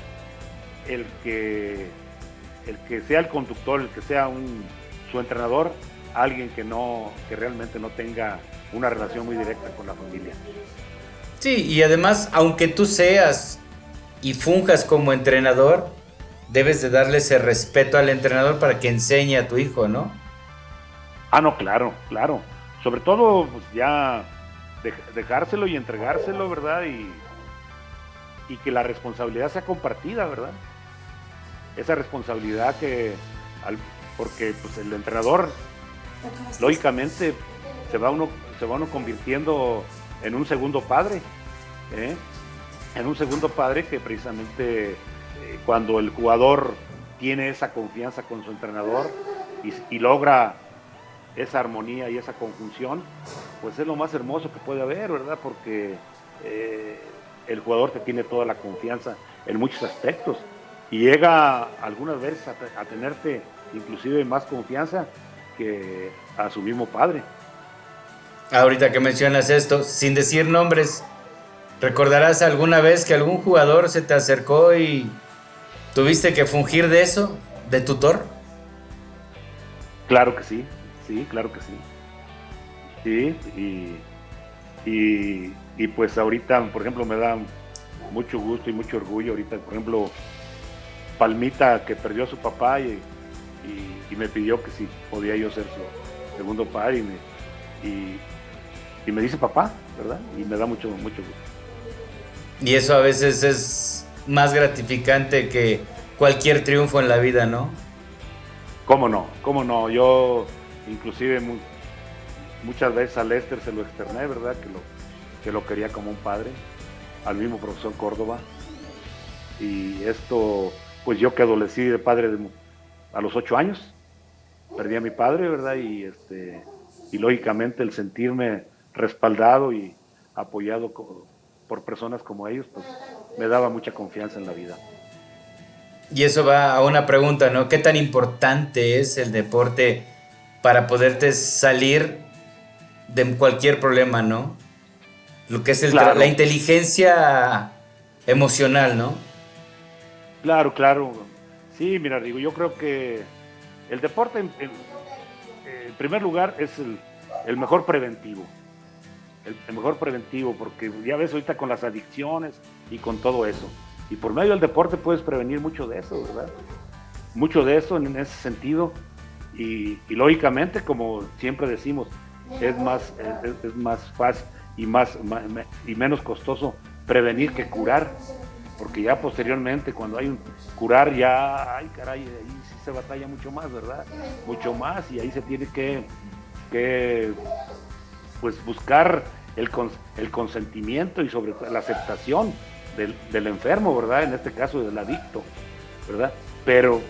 el que sea el conductor, el que sea su entrenador, alguien que realmente no tenga una relación muy directa con la familia. Sí, y además, aunque tú seas y funjas como entrenador, debes de darle ese respeto al entrenador para que enseñe a tu hijo, ¿no? No, claro. Sobre todo, pues ya dejárselo y entregárselo, ¿verdad? Y que la responsabilidad sea compartida, ¿verdad? Esa responsabilidad porque pues el entrenador, lógicamente, se va uno convirtiendo en un segundo padre, en un segundo padre que precisamente cuando el jugador tiene esa confianza con su entrenador y logra esa armonía y esa conjunción, pues es lo más hermoso que puede haber, ¿verdad? Porque el jugador te tiene toda la confianza en muchos aspectos y llega algunas veces a tenerte inclusive más confianza que a su mismo padre. Ahorita que mencionas esto, sin decir nombres, ¿recordarás alguna vez que algún jugador se te acercó y tuviste que fungir de eso, de tutor? Claro que sí, sí, claro que sí. Sí, y pues ahorita, por ejemplo, me da mucho gusto y mucho orgullo ahorita, por ejemplo, Palmita, que perdió a su papá y me pidió que si podía yo ser su segundo padre y me dice papá, ¿verdad? Y me da mucho, mucho gusto. Y eso a veces es más gratificante que cualquier triunfo en la vida, ¿no? ¿Cómo no? ¿Cómo no? Yo inclusive muchas veces a Lester se lo externé, ¿verdad? Que lo quería como un padre, al mismo profesor Córdoba. Y esto, pues yo que adolecí de padre a los 8 años, perdí a mi padre, ¿verdad? Y lógicamente el sentirme respaldado y apoyado por personas como ellos, pues me daba mucha confianza en la vida. Y eso va a una pregunta, ¿no? ¿Qué tan importante es el deporte para poderte salir de cualquier problema, ¿no? Lo que es la Claro, inteligencia emocional, ¿no? claro, claro. Sí, mira, digo, yo creo que el deporte, en primer lugar, es el mejor preventivo. El mejor preventivo, porque ya ves ahorita con las adicciones y con todo eso. Y por medio del deporte puedes prevenir mucho de eso, ¿verdad? Mucho de eso en ese sentido. Y lógicamente, como siempre decimos, es más fácil y menos costoso prevenir que curar, porque ya posteriormente cuando hay un curar ya, ay caray, ahí sí se batalla mucho más, ¿verdad? Mucho más y ahí se tiene que pues buscar el consentimiento y sobre todo la aceptación del enfermo, ¿verdad? En este caso del adicto, ¿verdad? Pero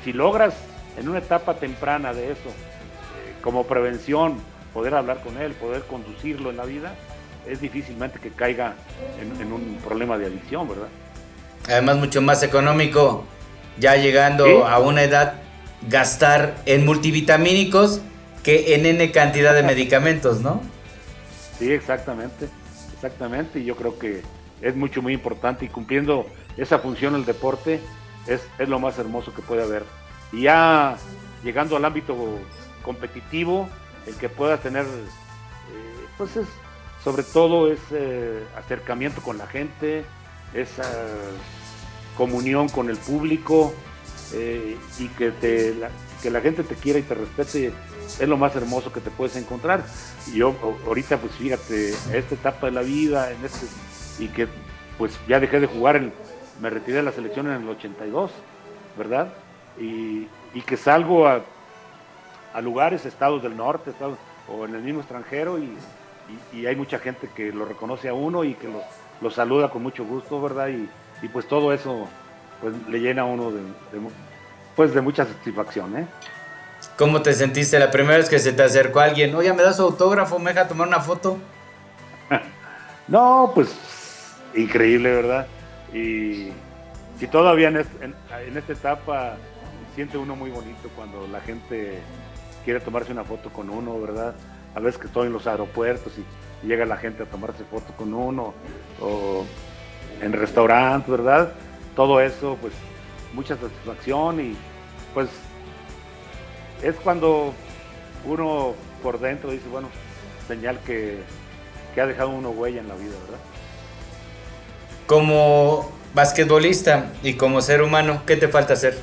si logras en una etapa temprana de eso, como prevención, poder hablar con él, poder conducirlo en la vida, es difícilmente que caiga en un problema de adicción, ¿verdad? Además, mucho más económico, ya llegando Sí, a una edad, gastar en multivitamínicos que en N cantidad de medicamentos, ¿no? sí, exactamente, exactamente, y yo creo que es muy importante y cumpliendo esa función el deporte es lo más hermoso que puede haber. Y ya llegando al ámbito competitivo, el que pueda tener, pues es, sobre todo es acercamiento con la gente, esa comunión con el público y que la gente te quiera y te respete es lo más hermoso que te puedes encontrar. Y yo ahorita pues fíjate, esta etapa de la vida, y que pues ya dejé de jugar, me retiré de la selección en el 82, ¿verdad? Y que salgo a lugares, estados del norte, o en el mismo extranjero, y hay mucha gente que lo reconoce a uno y que lo saluda con mucho gusto, ¿verdad? Y pues todo eso pues le llena a uno pues de mucha satisfacción, ¿eh? ¿Cómo te sentiste la primera vez que se te acercó alguien? Oye, ¿me das su autógrafo? ¿Me deja tomar una foto? No, pues increíble, ¿verdad? Y si todavía en esta etapa siente uno muy bonito cuando la gente quiere tomarse una foto con uno, ¿verdad? A veces que estoy en los aeropuertos y llega la gente a tomarse foto con uno, o en restaurantes, ¿verdad? Todo eso, pues mucha satisfacción y pues es cuando uno por dentro dice, bueno, señal que ha dejado uno huella en la vida, ¿verdad? Como basquetbolista y como ser humano, ¿qué te falta hacer?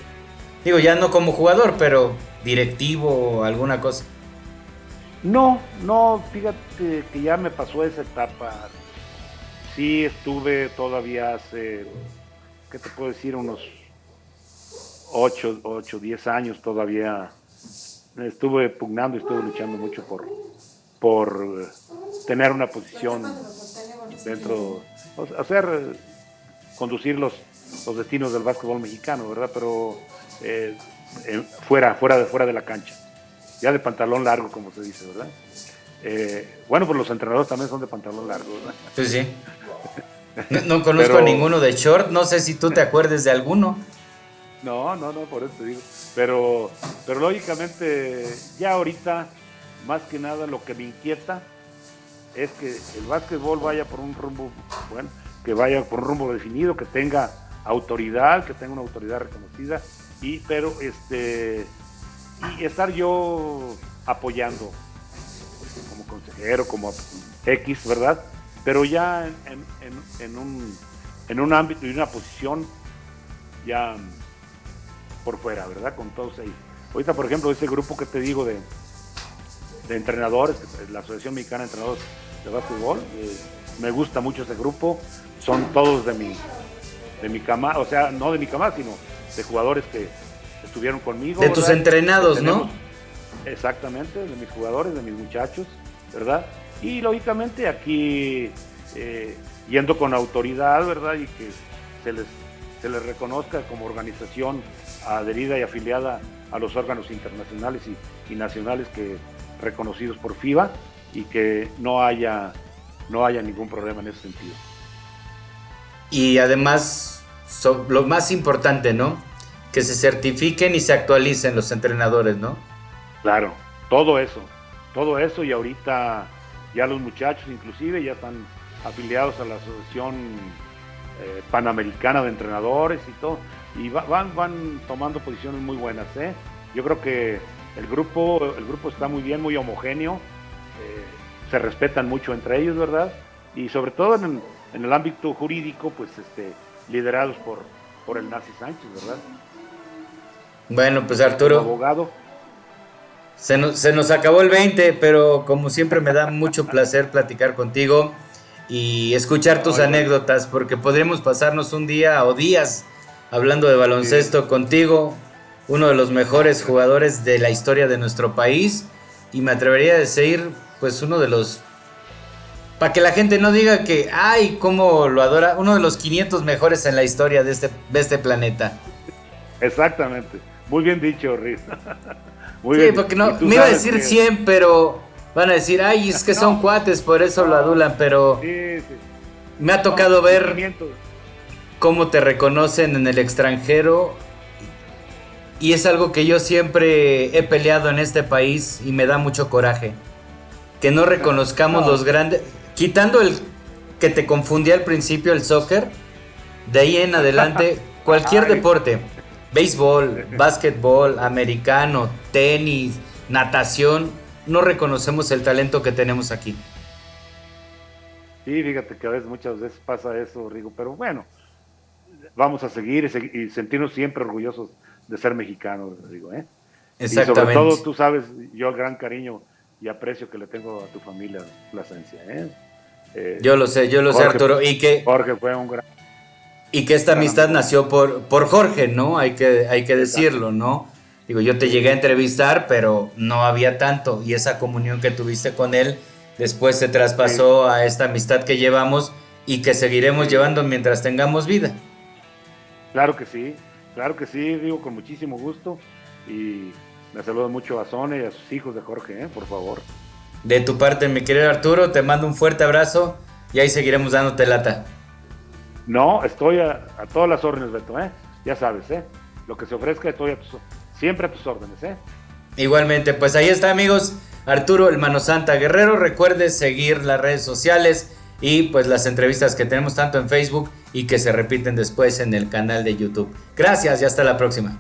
Digo, ya no como jugador, pero directivo o alguna cosa. No, no, fíjate que ya me pasó esa etapa. Sí estuve todavía hace, ¿qué te puedo decir? Unos 10 años todavía. Estuve pugnando y estuve luchando mucho por tener una posición dentro, o sea, conducir los destinos del básquetbol mexicano, ¿verdad? Pero fuera de la cancha, ya de pantalón largo, como se dice, ¿verdad? Bueno, pues los entrenadores también son de pantalón largo, ¿verdad? Pues sí. No conozco a ninguno de short, no sé si tú te acuerdes de alguno. No, por eso te digo. Pero lógicamente, ya ahorita, más que nada, lo que me inquieta es que el básquetbol vaya por un rumbo, bueno, que vaya por un rumbo definido, que tenga autoridad, que tenga una autoridad reconocida, pero y estar yo apoyando como consejero, como X, ¿verdad? Pero ya en un ámbito y una posición ya por fuera, ¿verdad? Con todos ahí. Ahorita, por ejemplo, ese grupo que te digo de entrenadores, la Asociación Mexicana de Entrenadores de Básquetbol, me gusta mucho ese grupo, son todos de mi cama, o sea, no de mi cama, sino de jugadores que estuvieron conmigo. De tus ¿verdad? Entrenados, ¿no? Exactamente, de mis jugadores, de mis muchachos, ¿verdad? Y lógicamente aquí yendo con autoridad, ¿verdad? Y que se les reconozca como organización adherida y afiliada a los órganos internacionales y nacionales reconocidos por FIBA, y que no haya ningún problema en ese sentido. Y además, lo más importante, ¿no? Que se certifiquen y se actualicen los entrenadores, ¿no? Claro, todo eso, y ahorita ya los muchachos inclusive ya están afiliados a la Asociación Panamericana de Entrenadores y todo, y van tomando posiciones muy buenas, ¿eh? Yo creo que el grupo está muy bien, muy homogéneo, se respetan mucho entre ellos, ¿verdad? Y sobre todo en el ámbito jurídico, pues liderados por el Nazi Sánchez, ¿verdad? Bueno, pues Arturo, como abogado. Se nos acabó el 20, pero como siempre me da mucho placer platicar contigo y escuchar tus anécdotas, porque podríamos pasarnos un día o días hablando de baloncesto contigo, uno de los mejores jugadores de la historia de nuestro país, y me atrevería a decir, pues uno de los, para que la gente no diga que, ay, cómo lo adora, uno de los 500 mejores en la historia de este planeta. Exactamente, muy bien dicho, Riz. Muy sí, bien. Porque no, me iba a decir 100, pero van a decir, ay, es que son cuates, por eso lo adulan, pero me ha tocado ver cómo te reconocen en el extranjero, y es algo que yo siempre he peleado en este país y me da mucho coraje, que no reconozcamos los grandes, quitando el que te confundía al principio el soccer, de ahí en adelante cualquier deporte, béisbol, básquetbol, americano, tenis, natación, no reconocemos el talento que tenemos aquí. Sí, fíjate que muchas veces pasa eso, Rigo, pero bueno, vamos a seguir y sentirnos siempre orgullosos de ser mexicanos, Rigo, ¿eh? Exactamente. Y sobre todo, tú sabes, yo el gran cariño y aprecio que le tengo a tu familia Plasencia, ¿eh? Yo lo sé, Arturo, y que Jorge fue un gran... Y que esta amistad nació por Jorge, ¿no? Hay que decirlo, ¿no? Digo, yo te llegué a entrevistar, pero no había tanto, y esa comunión que tuviste con él después se traspasó a esta amistad que llevamos y que seguiremos llevando mientras tengamos vida. Claro que sí, digo, con muchísimo gusto, y me saludo mucho a Sonia y a sus hijos de Jorge, por favor. De tu parte, mi querido Arturo, te mando un fuerte abrazo y ahí seguiremos dándote lata. No, estoy a todas las órdenes, Beto, ya sabes, lo que se ofrezca, estoy siempre a tus órdenes, Igualmente, pues ahí está, amigos, Arturo el Mano Santa Guerrero. Recuerde seguir las redes sociales y pues las entrevistas que tenemos tanto en Facebook y que se repiten después en el canal de YouTube. Gracias y hasta la próxima.